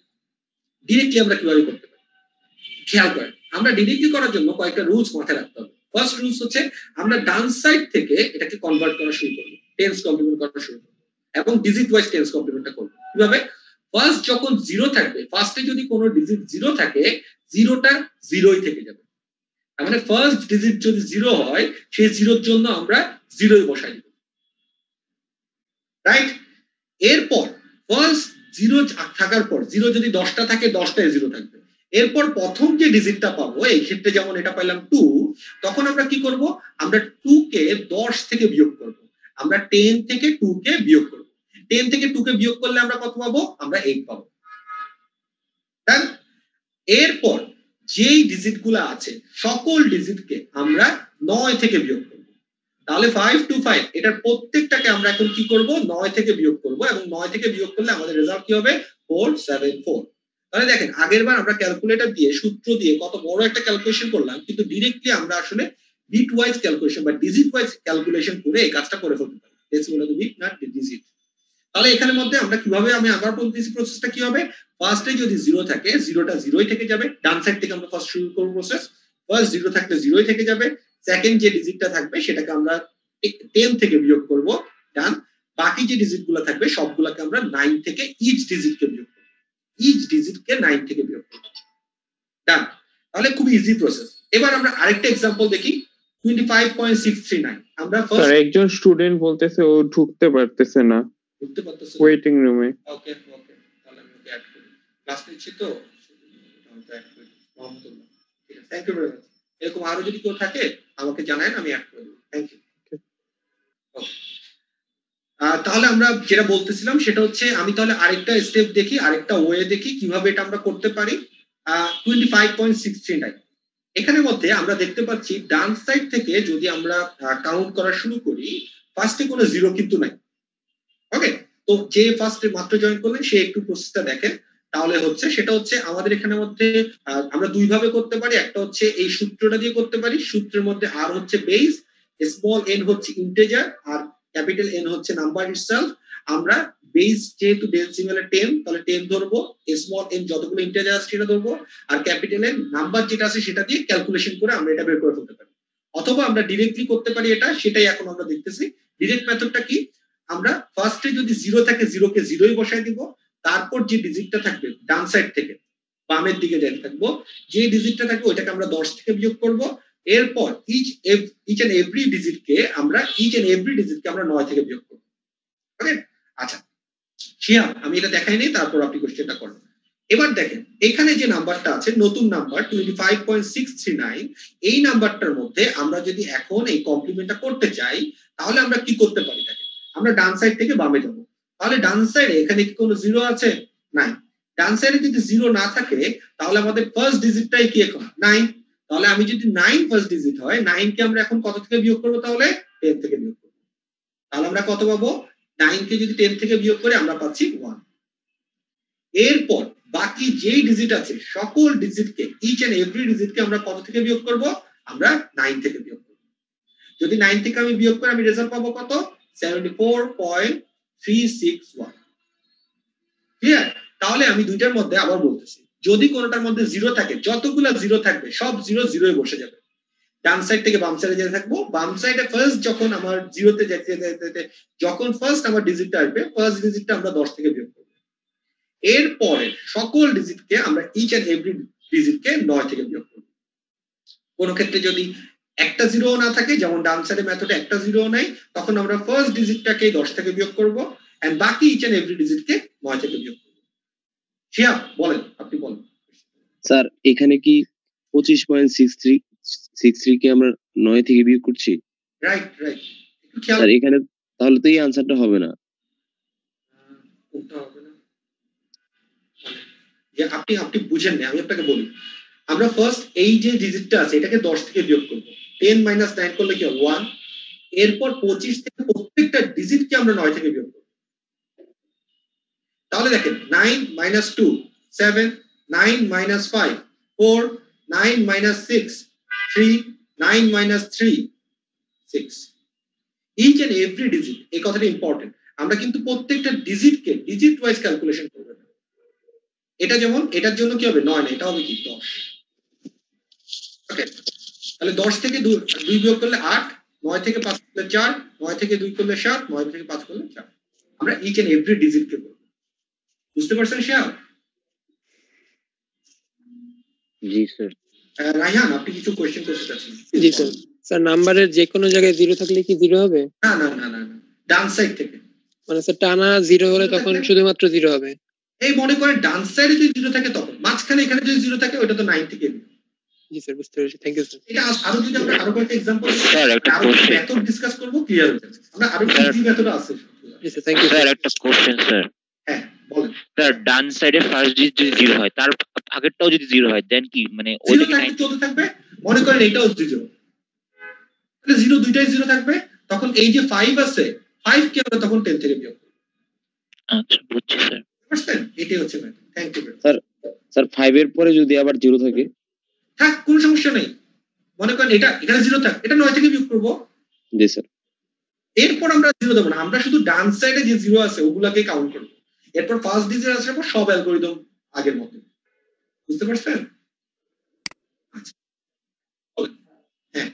ডিরেক্টলি আমরা কিভাবে করতে পারি খেয়াল করেন, আমরা ডিরেক্টলি করার জন্য কয়েকটা রুলস মাথায় রাখতে হবে। ফার্স্ট রুলস হচ্ছে আমরা ডান সাইড থেকে এটাকে কনভার্ট করা শুরু করব, টেন্স কমপ্লিমেন্ট করা শুরু করব এবং ডিজিট ওয়াইজ টেন্স কমপ্লিমেন্টটা করব। কিভাবে, ফার্স্ট যখন জিরো থাকবে, ফার্স্টে যদি কোনো ডিজিট জিরো থাকে জিরোটা জিরোই থেকে যাবে, তার মানে ফার্স্ট ডিজিট যদি জিরো হয় সেই জিরোর জন্য আমরা জিরোই বসাই দিব, রাইট। এরপর ফার্স্ট জিরো থাকার পর জিরো যদি 10টা থাকে 10টায় জিরো থাকবে, এরপর প্রথম যে ডিজিটটা পাবো, এই ক্ষেত্রে যেমন এটা পাইলাম 2, তখন আমরা কি করব, আমরা 2 কে 10 থেকে বিয়োগ করব, আমরা 10 থেকে 2 কে বিয়োগ করব। 10 থেকে 2 কে বিয়োগ করলে আমরা কত পাবো, আমরা 8 পাবো। তাই এরপর যেই ডিজিটগুলো আছে সকল ডিজিটকে আমরা 9 থেকে বিয়োগ করব, তাহলে 5 টু 5 এটার প্রত্যেকটাকে আমরা এখন কি করব, 9 থেকে বিয়োগ করব, এবং 9 থেকে বিয়োগ করলে আমাদের রেজাল্ট কি হবে, 474। তাহলে দেখেন আগের বার আমরা ক্যালকুলেটর দিয়ে সূত্র দিয়ে কত বড় একটা ক্যালকুলেশন করলাম, কিন্তু ডাইরেক্টলি আমরা আসলে বিট ওয়াইজ ক্যালকুলেশন বা ডিজিট ওয়াইজ ক্যালকুলেশন করে এই কাজটা করে ফেলতে পারি, decimal of the bit not the digit. তাহলে এখানে মধ্যে আমরা কিভাবে, আমি আবার বলতেছি প্রসেসটা কি হবে। ফার্স্টে যদি 0 থাকে, 0টা 0ই থেকে যাবে, ডান সাইড থেকে আমরা ফার্স্ট শুরু করব প্রসেস। ফার্স্ট 0 থাকলে 0ই থেকে যাবে, সেকেন্ড যে ডিজিটটা থাকবে সেটাকে আমরা 10 থেকে বিয়োগ করব, ডান। বাকি যে ডিজিটগুলো থাকবে সবগুলোকে আমরা 9 থেকে ইচ ডিজিটকে বিয়োগ করব, ইচ ডিজিটকে 9 থেকে বিয়োগ করব, ডান। তাহলে খুব ইজি প্রসেস। এবার আমরা আরেকটা एग्जांपल দেখি 25.639। আমরা স্যার একজন স্টুডেন্ট বলতেছে ও ঢুকতে পারতেছে না, ঢুকতে পারতেছে ওয়েটিং রুমে। ওকে ওকে, তাহলে আমি ওকে অ্যাড করি, ক্লাস নিচ্ছি তো তাহলে অ্যাড করি। রহমতুল্লাহ, ঠিক আছে, থ্যাংক ইউ ভেরি মাচ। এরকম আরো যদি কেউ থাকে আমাকে জানান, আমি অ্যাড করে দেব। Thank you. তাহলে আমরা যেটা বলতেছিলাম সেটা হচ্ছে, আমি তাহলে আরেকটা স্টেপ দেখি, আরেকটা ওয়ে দেখি কিভাবে এটা আমরা করতে পারি। 25.639 এখানের মধ্যে আমরা দেখতে পাচ্ছি ডান সাইড থেকে যদি আমরা কাউন্ট করা শুরু করি, ফার্স্টে কোনো জিরো কিন্তু নাই। ওকে, তো যে ফার্স্টে মাত্র জয়েন করলেন সে একটু প্রসেসটা দেখেন, তাহলে হচ্ছে সেটা হচ্ছে আমাদের এখানের মধ্যে আমরা দুই ভাবে করতে পারি। একটা হচ্ছে এই সূত্রটা দিয়ে করতে পারি, সূত্রের মধ্যে আর হচ্ছে বেস, স্মল এন হচ্ছে ইন্টিজার, আর ক্যাপিটাল এন হচ্ছে নাম্বার ইটসেলফ। আমরা বেস যেহেতু ডেসিমেলে 10, তাহলে 10 ধরবো, স্মল এন যতগুলো ইন্টিজার আছে সেটা ধরবো, আর ক্যাপিটাল এন নাম্বার যেটা আছে সেটা দিয়ে ক্যালকুলেশন করে আমরা এটা বের করে ফেলতে পারি। অথবা আমরা ডিরেক্টলি করতে পারি এটা, সেটাই এখন আমরা দেখতেছি। ডিরেক্ট মেথডটা কি, আমরা ফার্স্টে যদি 0 থাকে 0 কে 0ই বসায় দিব, তারপর যে ডিজিটটা থাকবে ডান সাইড থেকে বামের দিকে যেটা থাকবো, যে ডিজিটটা থাকবে ওইটাকে আমরা 10 থেকে বিয়োগ করব। এরপর ইচ এন্ড এভরি ডিজিটকে আমরা 9 থেকে বিয়োগ করব। ওকে, আচ্ছা শিয়া, আমি এটা দেখাই নাই, তারপর আপনি কোশ্চেনটা করুন। এবার দেখেন এখানে যে নাম্বারটা আছে, নতুন নাম্বার 25.639, এই নাম্বারটার মধ্যে আমরা যদি এখন এই কমপ্লিমেন্টটা করতে চাই, তাহলে আমরা কি করতে পারি? দেখেন আমরা ডান সাইড থেকে বামে যাব, তাহলে ডান সাইডে এখানে কি কোনো জিরো আছে? নাই। ডান সাইডে যদি জিরো না থাকে তাহলে আমাদের ফার্স্ট ডিজিটটাই কি এখন 9। তাহলে আমি যদি 9 ফার্স্ট ডিজিট হয়, 9 কে আমরা এখন কত থেকে বিয়োগ করব? তাহলে 10 থেকে বিয়োগ করব। তাহলে আমরা কত পাবো? 9 কে যদি 10 থেকে বিয়োগ করি আমরা পাচ্ছি 1। এরপর বাকি যেই ডিজিট আছে সকল ডিজিটকে, ইচ এন্ড এভরি ডিজিটকে আমরা কত থেকে বিয়োগ করব? আমরা 9 থেকে বিয়োগ করব। যদি 9 থেকে আমি বিয়োগ করি আমি রেজাল্ট পাবো কত? 74.361। ক্লিয়ার? তাহলে আমি দুইটার মধ্যে আবার বলতেছি, যদি কোনোটার মধ্যে জিরো থাকে, যতগুলো জিরো থাকবে সব জিরো জিরোয় বসে যাবে। ডান সাইড থেকে বাম সাইডে যেতে থাকবো, বাম সাইডে ফার্স্ট যখন আমার জিরোতে যেতে যখন ফার্স্ট আমার ডিজিটটা আসবে, ফার্স্ট ডিজিটটা আমরা 10 থেকে বিয়োগ করব। এরপরে সকল ডিজিটকে আমরা ইচ এন্ড এভরি ডিজিটকে 9 থেকে বিয়োগ করব। কোন ক্ষেত্রে যদি একটা জিরো না থাকে, যেমন ডান সাইডে মেথডে একটা জিরো নাই, তখন আমরা ফার্স্ট ডিজিটটাকে 10 থেকে বিয়োগ করব, এন্ড বাকি ইচ এন্ড এভরি ডিজিটকে 9 থেকে বিয়োগ করব। শিয়া বলেন, আপনি বলেন। স্যার এখানে কি 25.63 কে আমরা 9 থেকে বিয়োগ করছি? রাইট রাইট, একটু খেয়াল। স্যার এখানে তাহলে তো এই आंसरটা হবে না। কোনটা হবে না? যে আপনি বুঝেন না, আমি আপনাকে বলি। আমরা ফার্স্ট এই যে ডিজিটটা আছে এটাকে 10 থেকে বিয়োগ করব। 10 - 9 করলে কি হবে? 1। এরপর 25 থেকে প্রত্যেকটা ডিজিটকে আমরা 9 থেকে বিয়োগ করব। তাহলে দেখেন 9 - 2 7, 9 - 5 4, 9 - 6 3, 9 - 3 6। ইচ এন্ড এভরি ডিজিট, এই কথাটা ইম্পর্টেন্ট। আমরা কিন্তু প্রত্যেকটা ডিজিটকে ডিজিট ওয়াইজ ক্যালকুলেশন করব। এটা যেমন এটার জন্য কি হবে? 9 না, এটা হবে কি 10। ওকে, তাহলে 10 থেকে 2 বিয়োগ করলে 8, 9 থেকে 5 করলে 4, 9 থেকে 2 করলে 7, 9 থেকে 5 করলে 4। আমরা ইচ এন্ড এভরি ডিজিটকে করব। বুঝতে পারছেন শিয়াব? জি স্যার। রায়হান, আপনি কিছু কোশ্চেন করতে চাচ্ছেন? জি স্যার। স্যার নাম্বারের যে কোনো জায়গায় জিরো থাকলে কি জিরো হবে? না না না না না, ডান সাইড থেকে। মানে স্যার টানা জিরো হলে তখন শুধুমাত্র জিরো হবে। এই মনে করেন ডান সাইডে যদি জিরো থাকে তখন, মাঝখানে এখানে যদি জিরো থাকে ওটা তো 9 থেকে। জি স্যার, বুঝতে পেরেছি, থ্যাংক ইউ স্যার। এটা আরো যদি আমরা আরো কয়েকটা एग्जांपल স্যার একটা কোশ্চেন মেথড ডিসকাস করব, ক্লিয়ার হয়ে যাবে। আমরা আরো ইজি মেথড আছে। জি স্যার, থ্যাংক ইউ স্যার একটা কোশ্চেন স্যার। হ্যাঁ বলেন। স্যার ডান সাইডে ফার্স্ট ডিজিট যদি জিরো হয়, তার আগেরটাও যদি জিরো হয়, দেন কি মানে জিরো থাকবে, চলতে থাকবে। মনে করেন এটাও জিরো, তাহলে জিরো দুইটাই জিরো থাকবে। তখন এই যে 5 আছে, 5 কে আমরা তখন 10 থেকে বিয়োগ করব। আচ্ছা বুঝছি স্যার। বুঝছেন? এটাই হচ্ছে মেথড। থ্যাংক ইউ স্যার 5 এর পরে যদি আবার জিরো থাকে? থাক, কোনো সমস্যা নেই। মনে করেন এটা এখানে জিরো থাক, এটা 9 থেকে বিয়োগ করব। জি স্যার। এরপর আমরা জিরো দেবো না, আমরা শুধু ডান সাইডে যে জিরো আছে ওগুলাকে কাউন্ট করবো। এরপর ফার্স্ট ডিজিট আসার পর সব অ্যালগোরিদম আগের মতো। বুঝতে পারছেন? আচ্ছা, হ্যাঁ,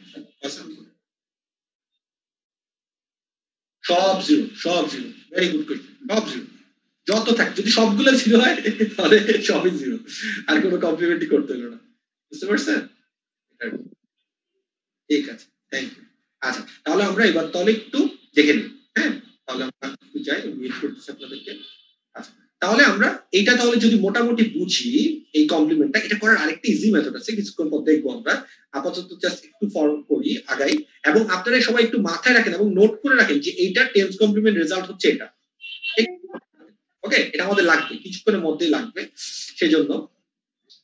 সব জিরো, সব জিরো। Very good question. সব জিরো যত থাকে, যদি সবগুলো জিরো হয় তাহলে সবই জিরো, আর কোনো কমপ্লিমেন্টই করতে হলো না। বুঝতে পারছেন? ঠিক আছে, থ্যাংক ইউ। আচ্ছা, তাহলে আমরা এবার তাহলে একটু দেখে নিই। হ্যাঁ, তাহলে আমরা একটু যাই, ওয়েট করতেছি আপনাদেরকে। আচ্ছা, তাহলে আমরা এইটা তাহলে যদি মোটামুটি বুঝি, এই কমপ্লিমেন্টটা, এটা করার আরেকটা ইজি মেথড আছে, কিছুক্ষণ পর দেখবো আমরা। আপাতত জাস্ট একটু ফলো করি, আগাই, এবং আপনারা সবাই একটু মাথায় রাখেন এবং নোট করে রাখেন যে এইটা টেন্স কমপ্লিমেন্ট রেজাল্ট হচ্ছে এটা। ওকে, এটা আমাদের লাগবে, কিছুক্ষণের মধ্যেই লাগবে। সেজন্য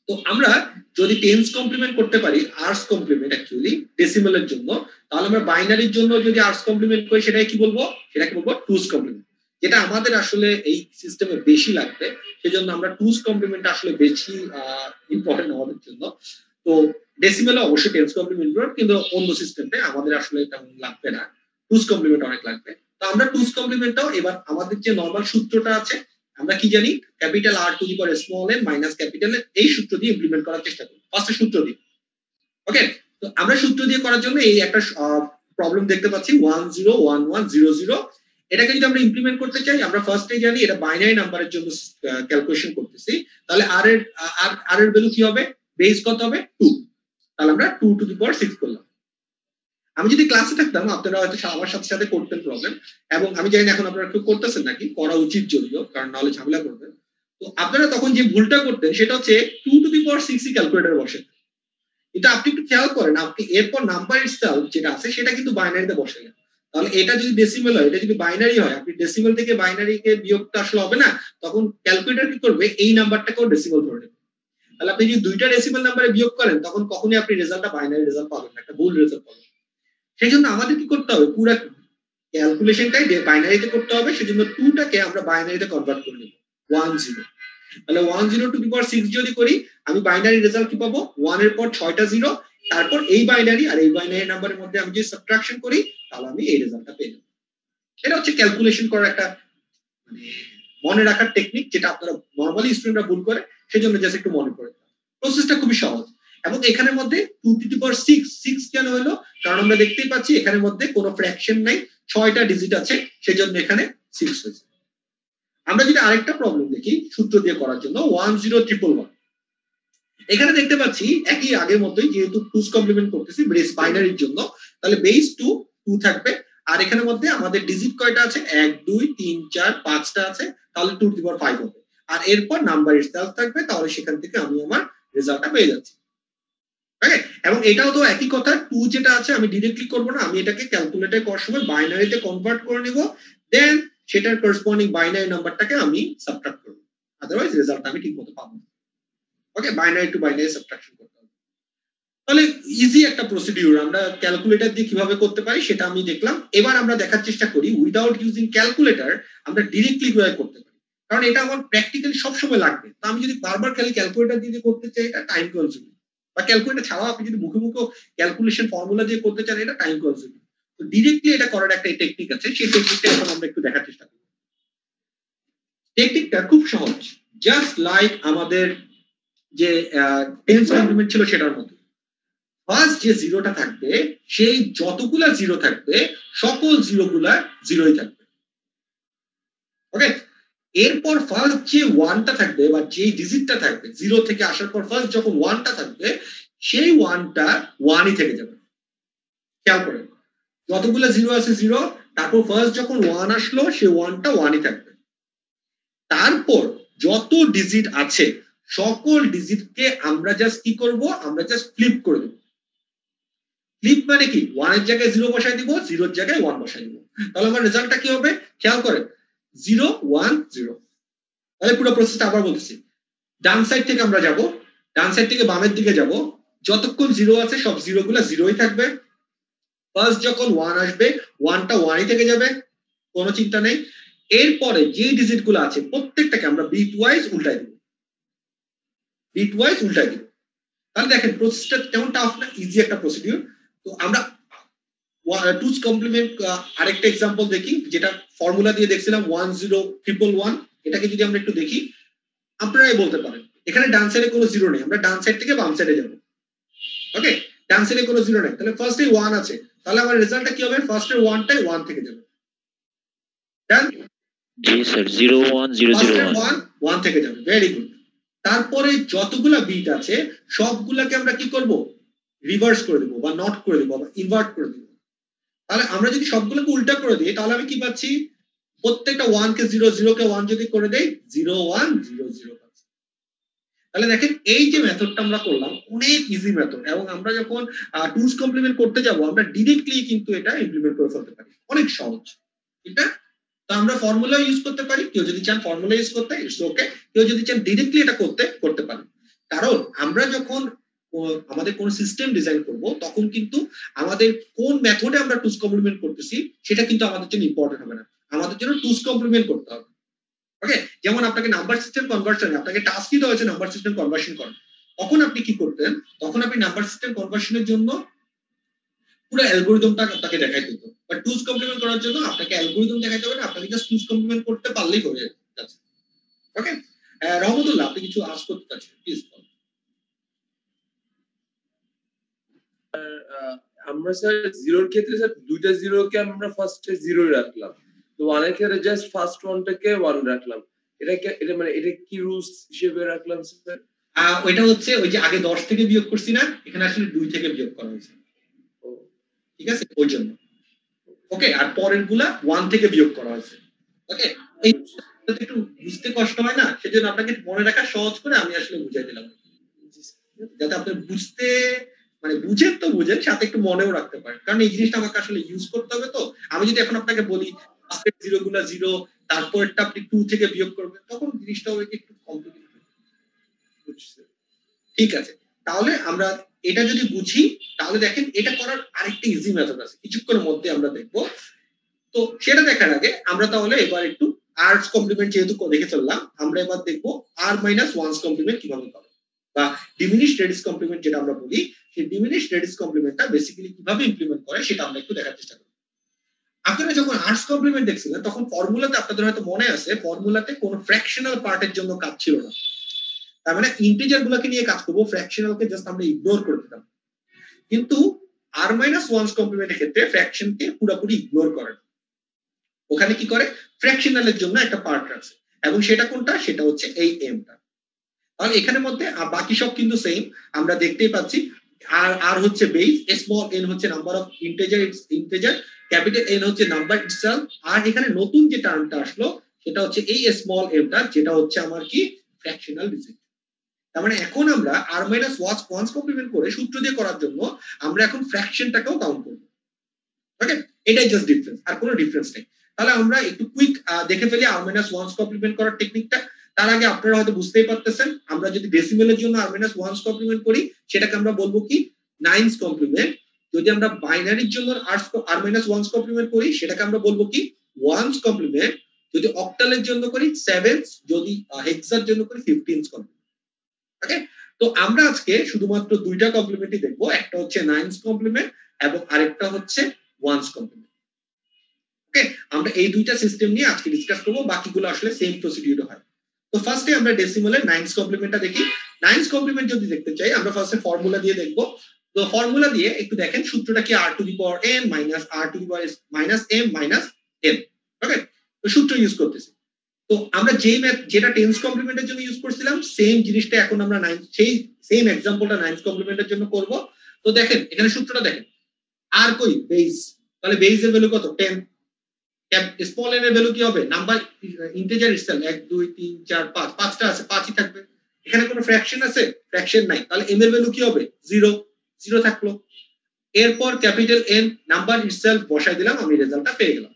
তো আমরা যদি টেন্স কমপ্লিমেন্ট করতে পারি, আর্টস কমপ্লিমেন্ট অ্যাকচুয়ালি ডেসিমালের জন্য, তাহলে আমরা বাইনারির জন্য যদি আর্টস কমপ্লিমেন্ট করি সেটাকে কি বলবো? সেটাকে বলবো টুস কমপ্লিমেন্ট, যেটা আমাদের আসলে এই সিস্টেমে বেশি লাগবে। সেজন্য আমরা টুস কমপ্লিমেন্ট আসলে বেশি ইম্পর্টেন্ট আমাদের জন্য। তো ডেসিমালে অবশ্যই টেন্স কমপ্লিমেন্ট করব, কিন্তু অন্য সিস্টেমে আমাদের আসলে তেমন লাগবে না, টুস কমপ্লিমেন্ট অনেক লাগবে। তো আমরা টুস কমপ্লিমেন্টটাও এবার আমাদের যে নরমাল সূত্রটা আছে, আমরা কি জানি, capital R to the power small N minus capital N, এই সূত্র দিয়ে ইমপ্লিমেন্ট করার চেষ্টা করি, ফার্স্টে সূত্র দিয়ে। ওকে, তো আমরা সূত্র দিয়ে করার জন্য এই একটা প্রবলেম দেখতে পাচ্ছি 101100। এটাকে যদি আমরা ইমপ্লিমেন্ট করতে চাই, আমরা ফার্স্টে জানি এটা বাইনারি নাম্বারের জন্য ক্যালকুলেশন করতেছি, তাহলে আর এর ভ্যালু কি হবে? বেস কত হবে? 2। তাহলে আমরা 2 টু দি পাওয়ার 6 করলাম। আমি যদি ক্লাসে থাকতাম আপনারা হয়তো আমার সাথে সাথে করতেন প্রবলেম, এবং আমি জানি না এখন আপনারা কেউ করতেছেন নাকি, করা উচিত যদিও, কারণ নাহলে ঝামেলা করবেন। তো আপনারা তখন যে ভুলটা করতেন সেটা হচ্ছে 2 টু দি পাওয়ার 6 ক্যালকুলেটরে বসে। এটা আপনি একটু খেয়াল করেন, আপনি এরপর নাম্বার ইটসেলফ যেটা আছে সেটা কিন্তু বাইনারিতে বসে গেল। তাহলে এটা যদি ডেসিমাল হয়, এটা যদি বাইনারি হয়, আপনি ডেসিমাল থেকে বাইনারিকে বিয়োগটা আসলে হবে না, তখন ক্যালকুলেটর কি করবে? এই নাম্বারটাকেও ডেসিমাল ধরে নেবে। তাহলে আপনি যদি দুইটা ডেসিমাল নাম্বারে বিয়োগ করেন, তখন কখনোই আপনি রেজাল্টটা বাইনারি রেজাল্ট পাবেন না, একটা ভুল রেজাল্ট পাবেন। সেই জন্য আমাদের কি করতে হবে? পুরো ক্যালকুলেশনটাই বাইনারিতে করতে হবে। সেজন্য 2টাকে আমরা বাইনারিতে কনভার্ট করে নেব 10। তাহলে 10 টু দি পাওয়ার 6 যদি করি, আমি বাইনারি রেজাল্ট কি পাবো? 1 এর পর 6টা জিরো, তারপর এই বাইনারি আর এই বাইনারি নাম্বারের মধ্যে আমি যদি সাবট্রাকশন করি, তাহলে আমি এই রেজাল্টটা পেয়ে যাব। এটা হচ্ছে ক্যালকুলেশন করার একটা মানে মনে রাখার টেকনিক, যেটা আপনারা নরমালি স্টুডেন্টরা ভুল করে, সেজন্য জাস্ট একটু মনে করে। প্রসেসটা খুবই সহজ, এবং এখানের মধ্যে 2 টু দি পাওয়ার 6 কেন হলো? কারণ আমরা দেখতেই পাচ্ছি এখানের মধ্যে কোনো ফ্র্যাকশন নাই, 6টা ডিজিট আছে, সেজন্য এখানে 6 হয়েছে। আমরা যদি আরেকটা প্রবলেম দেখি সূত্র দিয়ে করার জন্য 10111, এখানে দেখতে পাচ্ছি একই আগের মতোই, যেহেতু টুস কমপ্লিমেন্ট করতেছি বেস বাইনারির জন্য, তাহলে বেস 2 থাকবে, আর এখানের মধ্যে আমাদের ডিজিট কয়টা আছে? 1 2 3 4 5টা আছে, তাহলে 2 টু দি পাওয়ার 5 হবে, আর এরপর নাম্বার ইটসেলফ থাকবে, তাহলে সেখান থেকে আমি আমার রেজাল্টটা পেয়ে যাচ্ছি। ওকে, এবং এটাও তো একই কথা, 2 যেটা আছে আমি ডিরেক্টলি করব না, আমি এটাকে ক্যালকুলেটর করার সময় বাইনারিতে কনভার্ট করে নিব, দেন সেটার করেসপন্ডিং বাইনারি নাম্বারটাকে আমি সাবট্রাক্ট করব, আদারওয়াইজ রেজাল্ট আমি ঠিকমতো পাবো না। ওকে, বাইনারি টু বাইনারি সাবট্রাকশন করতে হবে। তাহলে ইজি একটা প্রসিডিউর আমরা ক্যালকুলেটর দিয়ে কিভাবে করতে পারি সেটা আমি দেখলাম। এবার আমরা দেখার চেষ্টা করি উইদাউট ইউজিং ক্যালকুলেটর আমরা ডিরেক্টলি কিভাবে করতে পারি, কারণ এটা আমার প্র্যাকটিক্যালি সবসময় লাগবে। তো আমি যদি বারবার খালি ক্যালকুলেটর দিয়ে করতে চাই, এটা টাইম কনজিউমিং, বা ক্যালকুলেটর ছাড়াও আপনি যদি মুখে মুখে ক্যালকুলেশন ফর্মুলা দিয়ে করতে চান, এটা টাইম কনজিউমিং। তো ডিরেক্টলি এটা করার একটা টেকনিক আছে, সেই টেকনিকটা এখন আমরা একটু দেখার চেষ্টা করি। টেকনিকটা খুব সহজ, জাস্ট লাইক আমাদের যে টেন্স কমপ্লিমেন্ট ছিল সেটার মতো। ফার্স্ট যে জিরোটা থাকবে, সেই যতগুলা জিরো থাকবে সকল জিরোগুলা জিরোই থাকবে। ওকে, এরপর ফার্স্ট যে 1টা থাকবে বা যে ডিজিটটা থাকবে জিরো থেকে আসার পর, ফার্স্ট যখন 1টা থাকবে সেই 1টা 1ই থেকে যাবে। খেয়াল করেন, যতগুলা জিরো আছে জিরো, তারপর ফার্স্ট যখন 1 আসলো সেই 1টা 1ই থাকবে। তারপর যত ডিজিট আছে সকল ডিজিটকে আমরা জাস্ট কি করব? আমরা জাস্ট ফ্লিপ করে দেব। ফ্লিপ মানে কি? 1 এর জায়গায় 0 বসাই দিব, 0 এর জায়গায় 1 বসাই দিব, তাহলে আমার রেজাল্টটা কি হবে? খেয়াল করেন, 0 1 0। তাহলে পুরো প্রসেসটা আবার বলতেছি, ডান সাইড থেকে আমরা যাব, ডান সাইড থেকে বামের দিকে যাব, যতক্ষণ 0 আছে সব জিরোগুলা জিরোই থাকবে। ফার্স্ট যখন 1 আসবে 1টা 1ই থেকে যাবে, কোনো চিন্তা নেই। এরপরে যে ডিজিটগুলো আছে প্রত্যেকটাকে আমরা বিট ওয়াইজ উল্টাই দিব, বিট ওয়াইজ উল্টাই দিব। তাহলে দেখেন প্রসেসটা কেমন টাফ না? ইজি একটা প্রসিডিউর। তো আমরা টুস কমপ্লিমেন্ট আরেকটা এক্সাম্পল দেখি, যেটা ফর্মুলা দিয়ে দেখছিলাম 101111, এটাকে যদি আমরা একটু দেখি, আপনারাই বলতে পারেন এখানে ডান সাইডে কোনো জিরো নেই, আমরা ডান সাইড থেকে বাম সাইডে যাব। ওকে, ডান সাইডে কোনো জিরো নেই, তাহলে ফার্স্টে 1 আছে, তাহলে আমার রেজাল্টটা কি হবে, ফার্স্টের 1টাই 1 থেকে যাবে। ডান, জি স্যার 01001 1 থেকে যাবে, ভেরি গুড। তারপরে যতগুলা বিট আছে সবগুলাকে আমরা কি করব, রিভার্স করে দেব বা নট করে দেব বা ইনভার্ট করে দেব। তাহলে আমরা যদি সবগুলোকে উল্টা করে দিই তাহলে আমি কি পাচ্ছি, প্রত্যেকটা 1 কে 0, 0 কে 1 যদি করে দেই 0100 পাচ্ছি। তাহলে দেখেন এই যে মেথডটা আমরা করলাম অনেক ইজি মেথড, এবং আমরা যখন টুস কমপ্লিমেন্ট করতে যাব আমরা ডিরেক্টলি কিন্তু এটা ইমপ্লিমেন্ট করে ফেলতে পারি, অনেক সহজ। ঠিক না? তো আমরা ফর্মুলা ইউজ করতে পারি, কেউ যদি চান ফর্মুলা ইউজ করতে ইটস ওকে, কেউ যদি চান ডিরেক্টলি এটা করতে পারেন। কারণ আমরা যখন আমাদের কোন সিস্টেম ডিজাইন করব তখন কিন্তু আমাদের কোন মেথডে আমরা টুস কমপ্লিমেন্ট করতেছি সেটা কিন্তু আমাদের জন্য ইম্পর্টেন্ট হবে না, আমাদের জন্য টুস কমপ্লিমেন্ট করতে হবে। ওকে, যেমন আপনাকে নাম্বার সিস্টেম কনভার্সন, আপনাকে টাস্ক দিতে হয়েছে নাম্বার সিস্টেম কনভার্সন করেন, তখন আপনি কি করতেন, তখন আপনি নাম্বার সিস্টেম কনভার্সনের জন্য পুরো অ্যালগরিদমটা আপনাকে দেখাইতে হতো, বাট টুস কমপ্লিমেন্ট করার জন্য আপনাকে অ্যালগরিদম দেখাইতে হবে না, আপনাকে জাস্ট টুস কমপ্লিমেন্ট করতে পারলেই হয়ে যাচ্ছে। ওকে, রহমতুল্লাহ আপনি কিছু আস্ক করতে চাচ্ছেন প্লিজ। আমরা স্যার জিরোর ক্ষেত্রে স্যার দুইটা জিরোকে আমরা ফার্স্টে জিরো রাখলাম, তো ওয়ানের ক্ষেত্রে জাস্ট ফার্স্ট ওয়ানটাকে 1 রাখলাম, এটা মানে এটা কি রুলস হিসেবে রাখলাম স্যার? ওইটা হচ্ছে ওই যে আগে 10 থেকে বিয়োগ করছি না, এখানে আসলে 2 থেকে বিয়োগ করা হয়েছে, ঠিক আছে, ওই জন্য। ওকে, আর পরের গুলা 1 থেকে বিয়োগ করা হয়েছে। ওকে, এই একটু বুঝতে কষ্ট হয় না, সেজন্য আপনাকে মনে রাখা সহজ করে আমি আসলে বুঝাই দিলাম, যাতে আপনি বুঝতে মানে বুঝেন তো বুঝেন, সাথে একটু মনেও রাখতে পারেন, কারণ এই জিনিসটা আমাকে আসলে ইউজ করতে হবে। তো আমি যদি এখন আপনাকে বলি আজকের জিরো গুলা 0, তারপরটা আপনি 2 থেকে বিয়োগ করবেন, তখন জিনিসটা হবে একটু কমপ্লিকেটেড। ঠিক আছে, তাহলে আমরা এটা যদি বুঝি তাহলে দেখেন এটা করার আরেকটা ইজি মেথড আছে, কিছুক্ষণের মধ্যে আমরা দেখবো। তো সেটা দেখার আগে আমরা তাহলে এবার একটু আরস কমপ্লিমেন্ট যেহেতু দেখে চললাম, আমরা এবার দেখবো আর মাইনাস ওয়ান্স কমপ্লিমেন্ট কিভাবে করে, বা ডিমিনিশ রেডিস কমপ্লিমেন্ট যেটা আমরা বলি, সেই ডিমিনিশ রেডিস কমপ্লিমেন্টটা বেসিক্যালি কিভাবে ইমপ্লিমেন্ট করে সেটা আমরা একটু দেখার চেষ্টা করি। আপনারা যখন আরস কমপ্লিমেন্ট দেখছিলেন তখন ফর্মুলাতে আপনাদের হয়তো মনে আছে, ফর্মুলাতে কোনো ফ্র্যাকশনাল পার্টের জন্য কাজ ছিল না, তার মানে ইন্টিজার গুলোকে নিয়ে কাজ করবো, ফ্র্যাকশনালকে জাস্ট আমরা ইগনোর করে দিতাম। কিন্তু আর মাইনাস ওয়ান্স কমপ্লিমেন্টের ক্ষেত্রে ফ্র্যাকশনকে পুরোপুরি ইগনোর করে, ওখানে কি করে ফ্র্যাকশনালের জন্য একটা পার্ট আছে, এবং সেটা কোনটা, সেটা হচ্ছে এই এমটা। তাহলে এখানের মধ্যে বাকি সব কিন্তু সেম, আমরা দেখতেই পাচ্ছি। আর হচ্ছে বেস, স্মল এন হচ্ছে number of integer, capital N হচ্ছে নাম্বার ইটসেলফ, আর এখানে নতুন যে টার্মটা আসলো সেটা হচ্ছে এই স্মল এমটা, যেটা হচ্ছে আমার কি ফ্র্যাকশনাল ডিজিট। তার মানে এখন আমরা আর মাইনাস ওয়ান্স কমপ্লিমেন্ট করে সূত্র দিয়ে করার জন্য আমরা এখন ফ্র্যাকশনটাকেও কাউন্ট করব। ওকে, এটাই জাস্ট ডিফারেন্স, আর কোনো ডিফারেন্স নেই। তাহলে আমরা একটু কুইক দেখে ফেলি আর মাইনাস ওয়ান্স কমপ্লিমেন্ট করার টেকনিকটা। তার আগে আপনারা হয়তো বুঝতেই পারতেছেন, আমরা যদি ডেসিমেলের জন্য আর মাইনাস ওয়ান্স কমপ্লিমেন্ট করি সেটাকে আমরা বলবো কি নাইনস কমপ্লিমেন্ট, যদি আমরা বাইনারির জন্য আর মাইনাস ওয়ান্স কমপ্লিমেন্ট করি সেটাকে আমরা বলবো কি ওয়ান্স কমপ্লিমেন্ট, যদি অক্টালের জন্য করি সেভেন্স, যদি হেক্সার জন্য করি 15th কমপ্লিমেন্ট। ওকে, তো আমরা আজকে শুধুমাত্র দুইটা কমপ্লিমেন্টই দেখবো, একটা হচ্ছে নাইনস কমপ্লিমেন্ট এবং আরেকটা হচ্ছে ওয়ান্স কমপ্লিমেন্ট। ওকে, আমরা এই দুইটা সিস্টেম নিয়ে আজকে ডিসকাস করবো, বাকিগুলো আসলে সেম প্রসিডিউর হয়। তো ফার্স্টে আমরা ডেসিমেলের নাইনস কমপ্লিমেন্টটা দেখি। নাইনস কমপ্লিমেন্ট যদি দেখতে চাই আমরা ফার্স্টে ফর্মুলা দিয়ে দেখবো। তো ফর্মুলা দিয়ে একটু দেখেন সূত্রটা কি, r to the power n minus r to the power minus m minus n। ওকে, তো সূত্র ইউজ করতেছি। তো আমরা যেটা টেন্স কমপ্লিমেন্টের জন্য ইউজ করছিলাম সেম জিনিসটা এখন আমরা সেই সেম এক্সাম্পলটা নাইনস কমপ্লিমেন্টের জন্য করব। তো দেখেন এখানে সূত্রটা দেখেন, আর কই বেস, তাহলে বেস এর ভ্যালু কত 10, স্মল এন এর ভ্যালু কি হবে, নাম্বার ইন্টিজার ইটসেলফ 1 2 3 4 5, পাঁচটা আছে 5ই থাকবে। এখানে কোনো ফ্র্যাকশন আছে, ফ্র্যাকশন নাই, তাহলে m এর ভ্যালু কি হবে 0, 0 থাকলো। এরপর ক্যাপিটাল N নাম্বার ইটসেলফ বসাই দিলাম, আমি রেজাল্টটা পেয়ে গেলাম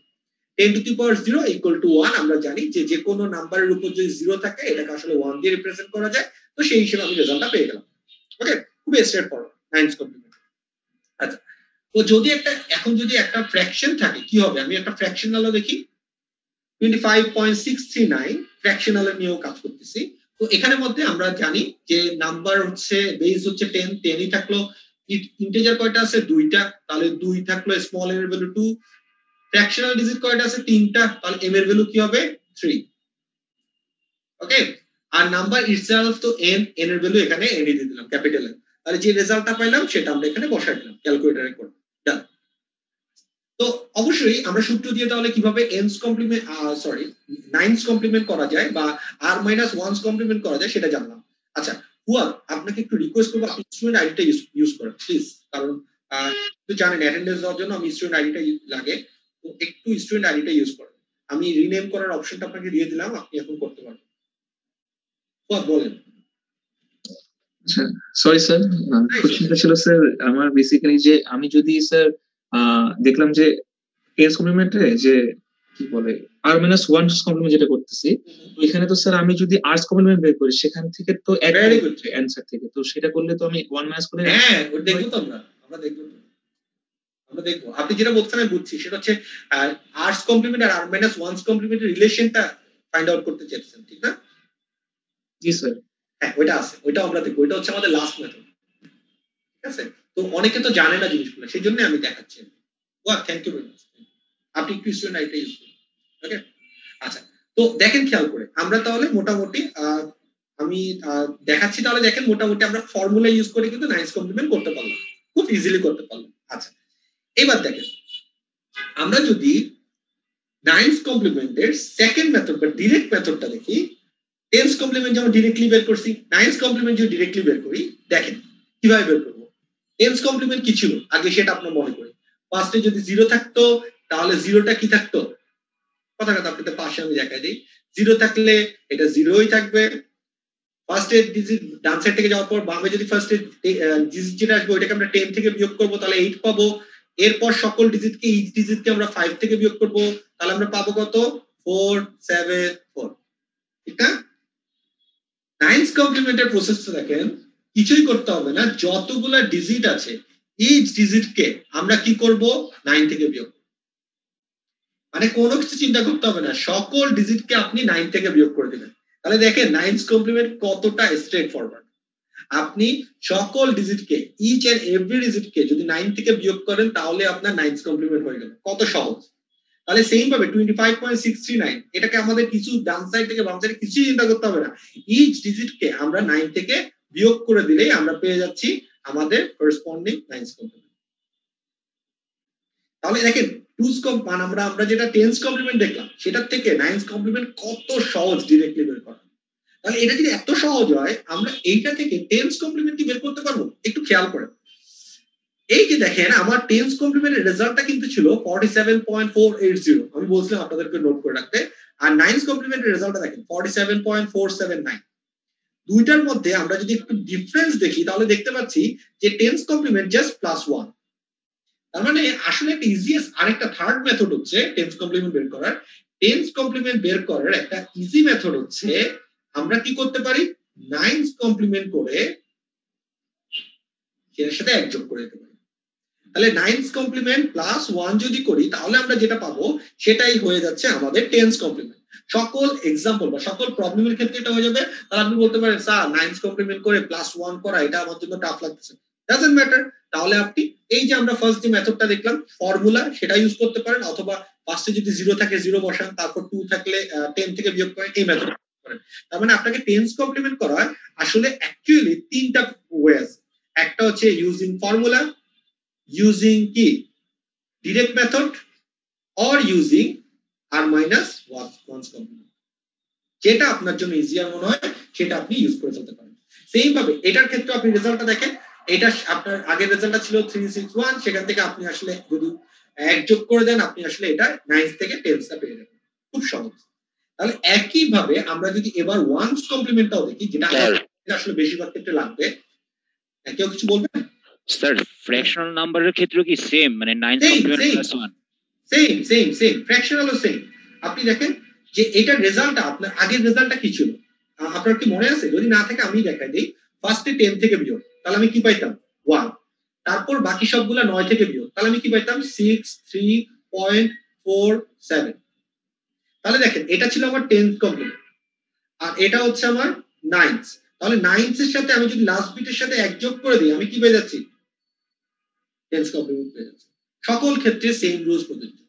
10 two the power 0 equal to 1। আমরা জানি যে কোনো নাম্বারের উপর যদি 0 থাকে এটাকে আসলে 1 দিয়ে রিপ্রেজেন্ট করা যায়, তো সেই হিসেবে আমি রেজাল্টটা পেয়ে গেলাম। ওকে, খুবই স্ট্রেট ফরওয়ার্ড নাইনস কমপ্লিমেন্ট। আচ্ছা, তো যদি এখন যদি একটা ফ্র্যাকশন থাকে কি হবে, আমি একটা ফ্র্যাকশনালও দেখি 25.639 ফ্র্যাকশনালের নিয়েও কাজ করতেছি। তো এখানে মধ্যে আমরা জানি যে নাম্বার হচ্ছে বেস হচ্ছে 10, 10ই থাকলো, ইন্টিজার কয়টা আছে? 2টা, তাহলে 2 থাকলো স্মল n এর ভ্যালু 2। ফ্র্যাকশনাল ডিজিট কয়টা আছে? 3টা, তাহলে m এর ভ্যালু কি হবে? 3। ওকে, আর নাম্বার ইটসেলফ তো n এর ভ্যালু এখানে n দিয়ে দিলাম ক্যাপিটাল N। তাহলে যে রেজাল্টটা পাইলাম সেটা আমরা এখানে বসাই দিলাম ক্যালকুলেটরে করে। ডান। তো অবশ্যই আমরা সূত্র দিয়ে তাহলে কিভাবে n's কমপ্লিমেন্ট নাইনস কমপ্লিমেন্ট করা যায় বা r মাইনাস 1's কমপ্লিমেন্ট করা যায় সেটা জানলাম। আচ্ছা হুয়া, আপনাকে একটু রিকোয়েস্ট করবো আপনি স্টুডেন্ট আইডিটা ইউজ করেন প্লিজ, কারণ আপনি জানেন অ্যাটেন্ডেন্স দেওয়ার জন্য আমি স্টুডেন্ট আইডিটা লাগে, তো একটু স্টুডেন্ট আইডিটা ইউজ করেন। আমি রিনেম করার অপশনটা আপনাকে দিয়ে দিলাম, আপনি এখন করতে পারবেন। হুয়া বলেন। আচ্ছা সরি স্যার, কোশ্চেনটা ছিল স্যার আমার বেসিক্যালি যে আমি যদি স্যার দেখলাম যে টেন্স কমপ্লিমেন্টে যে কি বলে আর মাইনাস 1 কমপ্লিমেন্ট যেটা করতেছি, তো এখানে তো স্যার আমি যদি আর্টস কমপ্লিমেন্ট বের করি সেখান থেকে তো এক Very good. অ্যানসার থেকে, তো সেটা করলে তো আমি 1 মাইনাস করে হ্যাঁ ওটা দেখবো তো আমরা দেখবো। আপনি যেটা বলছেন আমি বুঝছি, সেটা হচ্ছে আর্টস কমপ্লিমেন্ট আর আর মাইনাস 1's কমপ্লিমেন্টের রিলেশনটা ফাইন্ড আউট করতে চাইছেন, ঠিক না? জি স্যার। হ্যাঁ ওইটা আছে, ওইটা আমরা দেখবো, ওইটা হচ্ছে আমাদের লাস্ট মেথড। ঠিক আছে, তো অনেকে তো জানে না জিনিসগুলো, সেই জন্য আমি দেখাচ্ছি। ওয়া থ্যাংক ইউ ভেরি মাচ। আপনি একটু স্টুডেন্ট আইটা ইউজ করুন। ওকে, আচ্ছা তো দেখেন খেয়াল করে আমরা তাহলে মোটামুটি আমি দেখাচ্ছি, তাহলে দেখেন মোটামুটি আমরা ফর্মুলা ইউজ করে কিন্তু নাইনস কমপ্লিমেন্ট করতে পারলাম, খুব ইজিলি করতে পারলাম। আচ্ছা এবার দেখেন আমরা যদি নাইনস কমপ্লিমেন্টের সেকেন্ড মেথড বা ডিরেক্ট মেথডটা দেখি, টেন্স কমপ্লিমেন্ট যেমন ডিরেক্টলি বের করছি, নাইনস কমপ্লিমেন্ট যদি ডিরেক্টলি বের করি, দেখেন কিভাবে বের করবো। টেন্স কমপ্লিমেন্ট কি ছিল আগে সেটা আপনার মনে করি। ফার্স্টে যদি 0 থাকতো তাহলে 0টা কি থাকতো, কথা আপনাদের পাশে আমি দেখাই দিই। 0 থাকলে এটা 0ই থাকবে। ফার্স্টে ডিজিট ডান সাইড থেকে যাওয়ার পর বামে যদি ফার্স্টে ডিজিট যেটা আসবে ওইটাকে আমরা 10 থেকে বিয়োগ করব, তাহলে 8 পাবো। এরপর সকল ডিজিটকে ইচ ডিজিটকে আমরা 5 থেকে বিয়োগ করব, তাহলে আমরা পাবো কত? 4 7 4। ঠিক না? নাইনস কমপ্লিমেন্টের প্রসেসটা দেখেন, কিছুই করতে হবে না, যতগুলা ডিজিট আছে ইচ ডিজিটকে আমরা কি করব? 9 থেকে বিয়োগ, মানে কোনো কিছু চিন্তা করতে হবে না, সকল ডিজিটকে আপনি 9 থেকে বিয়োগ করে দিবেন। তাহলে দেখেন নাইনস কমপ্লিমেন্ট কতটা স্ট্রেট ফরওয়ার্ড। আপনি সকল ডিজিটকে ইচ এন্ড এভরি ডিজিটকে যদি 9 থেকে বিয়োগ করেন তাহলে আপনার নাইনস কমপ্লিমেন্ট হয়ে গেল। কত সহজ। তাহলে সেম ভাবে 25.639 এটাকে আমাদের কিছু ডান সাইড থেকে বাম সাইডে কিছু চিন্তা করতে হবে না, ইচ ডিজিটকে আমরা 9 থেকে বিয়োগ করে দিলেই আমরা পেয়ে যাচ্ছি আমাদের করসপন্ডিং নাইনস কমপ্লিমেন্ট। তাহলে দেখেন টুস মানে আমরা যেটা টেন্স কমপ্লিমেন্ট দেখলাম সেটার থেকে নাইনস কমপ্লিমেন্ট কত সহজ ডিরেক্টলি বের করা। তাহলে এটা যদি এত সহজ হয় আমরা এইটা থেকে টেন্স কমপ্লিমেন্ট কি বের করতে পারবো? একটু খেয়াল করেন, এই যে দেখেন আমার টেন্স কমপ্লিমেন্টের রেজাল্টটা কিন্তু ছিল 47.480, আমি বলছিলাম আপনাদেরকে নোট করে রাখতে। আর নাইনস কমপ্লিমেন্টের রেজাল্টটা দেখেন 47.479। দুইটার মধ্যে আমরা যদি একটু ডিফারেন্স দেখি তাহলে দেখতে পাচ্ছি যে টেন্স কমপ্লিমেন্ট জাস্ট +1। তার মানে আসলে একটা ইজিয়েস্ট আরেকটা থার্ড মেথড হচ্ছে টেন্স কমপ্লিমেন্ট বের করার। টেন্স কমপ্লিমেন্ট বের করার একটা ইজি মেথড হচ্ছে আমরা কি করতে পারি, নাইনস কমপ্লিমেন্ট করে এর সাথে এক যোগ করে দিতে পারি। তাহলে নাইনস কমপ্লিমেন্ট +1 যদি করি তাহলে আমরা যেটা পাবো সেটাই হয়ে যাচ্ছে আমাদের টেন্স কমপ্লিমেন্ট। সকল এক্সাম্পল বা সকল প্রবলেমের ক্ষেত্রে এটা হয়ে যাবে। তাহলে আপনি বলতে পারেন স্যার নাইনস কমপ্লিমেন্ট করে +1 করা এটা আমার জন্য টাফ লাগতেছে, ডাজন্ট ম্যাটার। তাহলে আপনি এই যে আমরা ফার্স্ট যে মেথডটা দেখলাম ফর্মুলা সেটা ইউজ করতে পারেন, অথবা ফার্স্টে যদি 0 থাকে 0 বসান, তারপর 2 থাকলে 10 থেকে বিয়োগ করেন, এই মেথড করেন। তার মানে আপনাকে টেন্স কমপ্লিমেন্ট করার আসলে অ্যাকচুয়ালি 3টা ওয়ে আছে। একটা হচ্ছে ইউজিং ফর্মুলা, using কি direct method, or using r minus 1's complement, যেটা আপনার জন্য ইজিয়ার মনে হয় সেটা আপনি ইউজ করে ফেলতে পারেন। সেম ভাবে এটার ক্ষেত্রে আপনি রেজাল্টটা দেখেন, এটা আপনার আগের রেজাল্টটা ছিল 361, সেখান থেকে আপনি আসলে যদি এক যোগ করে দেন আপনি আসলে এটা 9 থেকে 10টা পেয়ে যাবেন, খুব সহজ। তাহলে একই ভাবে আমরা যদি এবার 1's কমপ্লিমেন্টটাও দেখি, যেটা আসলে বেশিরভাগ ক্ষেত্রে লাগবে। কেউ কিছু বলবেন? স্যার ফ্র্যাকশনাল নাম্বারের ক্ষেত্রেও কি সেম, মানে 9 কমপ্লিমেন্ট +1? Same ফ্র্যাকশনালও same. আপনি দেখেন যে এটা রেজাল্টটা আপনার আগের রেজাল্টটা কি ছিল আপনার কি মনে আছে? যদি না থাকে আমি দেখাই দিই। ফার্স্টে 10 থেকে বিয়োগ, তাহলে আমি কি পাইতাম 1। তারপর বাকি সবগুলা 9 থেকে বিয়োগ, তাহলে আমি কি পাইতাম 63.47। তাহলে দেখেন এটা ছিল আমার 10th কমপ্লিমেন্ট আর এটা হচ্ছে আমার 9th। তাহলে 9th এর সাথে আমি যদি লাস্ট বিটের সাথে এক যোগ করে দিই আমি কি পেয়ে যাচ্ছি টেন্স কমপ্লিমেন্ট পেয়ে যাচ্ছেন। সকল ক্ষেত্রে সেম রুলস প্রযোজ্য,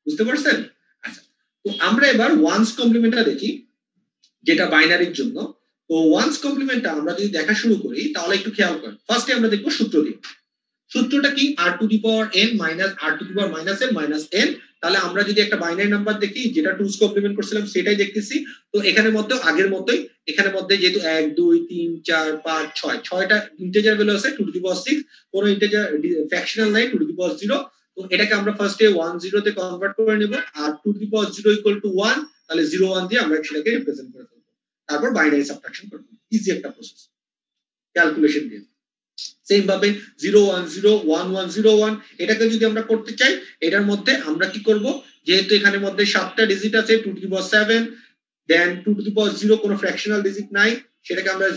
বুঝতে পারছেন? আচ্ছা, তো আমরা এবার ওয়ান্স কমপ্লিমেন্টটা দেখি, যেটা বাইনারির জন্য। তো ওয়ান্স কমপ্লিমেন্টটা আমরা যদি দেখা শুরু করি তাহলে একটু খেয়াল করেন। ফার্স্টে আমরা দেখবো সূত্র দিয়ে। সূত্রটা কি? r to the power n minus r to the power minus n minus n। তাহলে আমরা যদি একটা বাইনারি নাম্বার দেখি, যেটা টুস কমপ্লিমেন্ট করছিলাম সেটাই দেখতেছি। তো এখানে মধ্যে আগের মতোই, এখানে মধ্যে যেহেতু 1 2 3 4 5 6 ছয়টা ইন্টিজার ভ্যালু আছে টু টু দি পাওয়ার 6, কোনো ইন্টিজার ফ্র্যাকশনাল নাই টু টু দি পাওয়ার 0। তো এটাকে আমরা ফার্স্টে 1 0 তে কনভার্ট করে নেব, আর two to the power 0 equal to 1, তাহলে 0 1 দিয়ে আমরা সেটাকে রিপ্রেজেন্ট করে ফেলবো। তারপর বাইনারি সাবট্রাকশন করব, ইজি একটা প্রসেস ক্যালকুলেশন দিয়ে। সেম ভাবে 0 1 0 1 1 0 1 এটাকে যদি আমরা করতে চাই, এটার মধ্যে আমরা কি করব, যেহেতু এখানে মধ্যে 7টা ডিজিট আছে, 2 two the power 7 then 2 two the power 0 কোনো ফ্র্যাকশনাল ডিজিট নাই, সেটাকে আমরা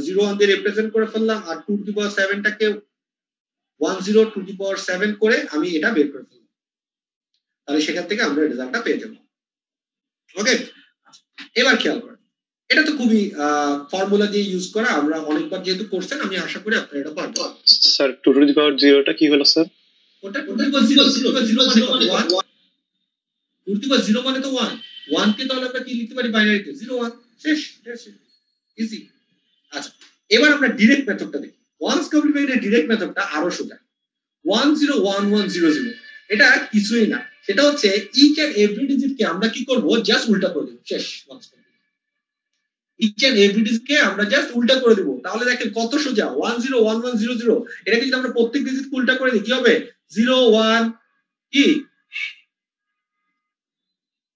0 1 দিয়ে রিপ্রেজেন্ট করে ফেললাম, আর 2 টু দি পাওয়ার 7 টাকে 1 0 টু দি পাওয়ার 7 করে আমি এটা বের করে ফেললাম। তাহলে সেখান থেকে আমরা রেজাল্টটা পেয়ে যাব। ওকে, এবার খেয়াল করুন, এটা তো খুবই ফর্মুলা দিয়ে ইউজ করা, আমরা অনেকবার যেহেতু করছেন আমি আশা করি আপনারা এটা পারবেন। স্যার 2 টু দি পাওয়ার 0টা কি হলো স্যার? ওটা 2 টু দি পাওয়ার 0 0 মানে 1, 2 টু দি পাওয়ার 0 মানে তো 1 1 কে তাহলে আমরা কি লিখতে পারি বাইনারিতে 0 1, শেষ, ইজি। আচ্ছা, এবার আমরা ডাইরেক্ট মেথডটা দেখি। ওয়ান্স কমপ্লিমেন্টের ডাইরেক্ট মেথডটা আরো সোজা। 1 0 1 1 0 0 এটা কিছুই না, সেটা হচ্ছে ইচ এন্ড এভরি ডিজিট কে আমরা কি করব, জাস্ট উল্টা করে দেব, শেষ। ইচ এন্ড এভরি ডিজিট কে আমরা জাস্ট উল্টা করে দেব, তাহলে দেখেন কত সোজা। 1 0 1 1 0 0 এটাকে যদি আমরা প্রত্যেক ডিজিট উল্টা করে দিই কি হবে, 0 1 কি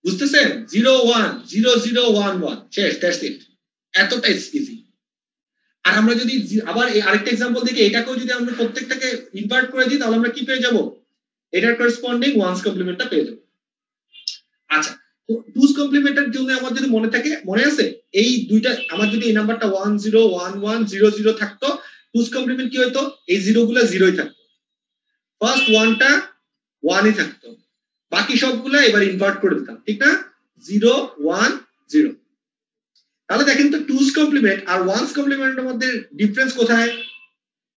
বুঝতেছেন, 0 1 0 0 1 1 শেষ, দ্যাটস ইট, এতটা ইজি। আর আমরা যদি আবার এই আরেকটা एग्जांपल দেখি, এটাকেও যদি আমরা প্রত্যেকটাকে ইনভার্ট করে দিই তাহলে আমরা কি পেয়ে যাব, এটার করেসপন্ডিং ওয়ান্স কমপ্লিমেন্টটা পেয়ে যাব। আচ্ছা, তো টুস কমপ্লিমেন্টের জন্য আমার যদি মনে থাকে, মনে আছে এই দুইটা, আমার যদি এই নাম্বারটা 1 0 1 1 0 0 থাকতো, টুস কমপ্লিমেন্ট কি হতো, এই জিরোগুলো জিরোই থাকতো, ফার্স্ট ওয়ানটা 1ই থাকতো, বাকি সবগুলো এবার ইনভার্ট করে দিতাম, ঠিক না, 0 1 0। তাহলে দেখেন তো টুস কমপ্লিমেন্ট আর ওয়ান্স কমপ্লিমেন্টের মধ্যে ডিফারেন্স কোথায়?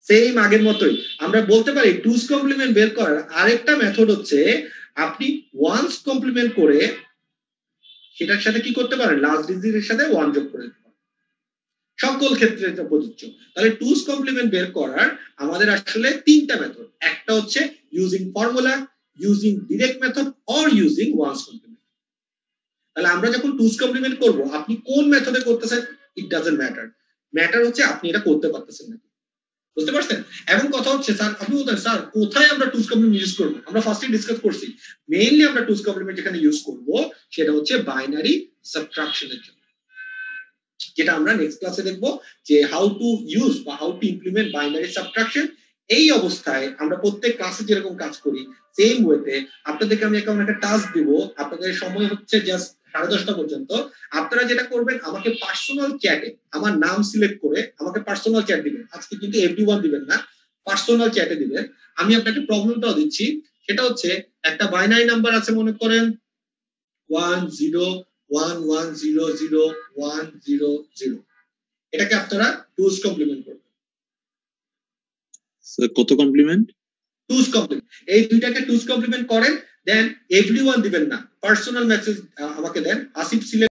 সেম আগের মতোই। আমরা বলতে পারি টুস কমপ্লিমেন্ট বের করার আরেকটা মেথড হচ্ছে, আপনি ওয়ান্স কমপ্লিমেন্ট করে সেটার সাথে কি করতে পারেন, লাস্ট ডিজিটের সাথে 1 যোগ করে দিতে পারেন। সকল ক্ষেত্রে এটা প্রযোজ্য। তাহলে টুস কমপ্লিমেন্ট বের করার আমাদের আসলে তিনটা মেথড, একটা হচ্ছে using formula, using direct method, or using one's complement. তাহলে আমরা যখন টুস কমপ্লিমেন্ট করব, আপনি কোন মেথডে করতেছেন ইট ডাজন্ট ম্যাটার, ম্যাটার হচ্ছে আপনি এটা করতে পারতেছেন না, বুঝতে পারছেন? এখন কথা হচ্ছে স্যার, আপনি বলতেন স্যার কোথায় আমরা টুস কমপ্লিমেন্ট ইউজ করব? আমরা ফার্স্টে ডিসকাস করছি, মেইনলি আমরা টুস কমপ্লিমেন্ট যেখানে ইউজ করব সেটা হচ্ছে বাইনারি সাবট্রাকশনের জন্য, যেটা আমরা নেক্সট ক্লাসে দেখব যে হাউ টু ইউজ বা how to implement binary subtraction. এই অবস্থায় আমরা প্রত্যেক ক্লাসে যেরকম কাজ করি সেম ওয়েতে আপনাদেরকে আমি এখন একটা টাস্ক দিব, আপনাদের সময় হচ্ছে জাস্ট 10:30 পর্যন্ত। আপনারা যেটা করবেন, আমাকে পার্সোনাল চ্যাটে আমার নাম সিলেক্ট করে আমাকে পার্সোনাল চ্যাট দিবেন, আজকে কিন্তু এভরিওয়ান দিবেন না, পার্সোনাল চ্যাটে দিবেন। আমি আপনাকে প্রবলেমটাও দিচ্ছি, সেটা হচ্ছে একটা বাইনারি নাম্বার আছে, মনে করেন 1 0 1 1 0 0 1 0 0, এটাকে আপনারা টুস কমপ্লিমেন্ট করবেন। স্যার কত কমপ্লিমেন্ট? টুস কমপ্লিমেন্ট, এই দুইটাকে টুস কমপ্লিমেন্ট করেন, দেন এভরিওয়ান দিবেন না, পার্সোনাল মেসেজ আমাকে দেন, আসিফ সিলেক্ট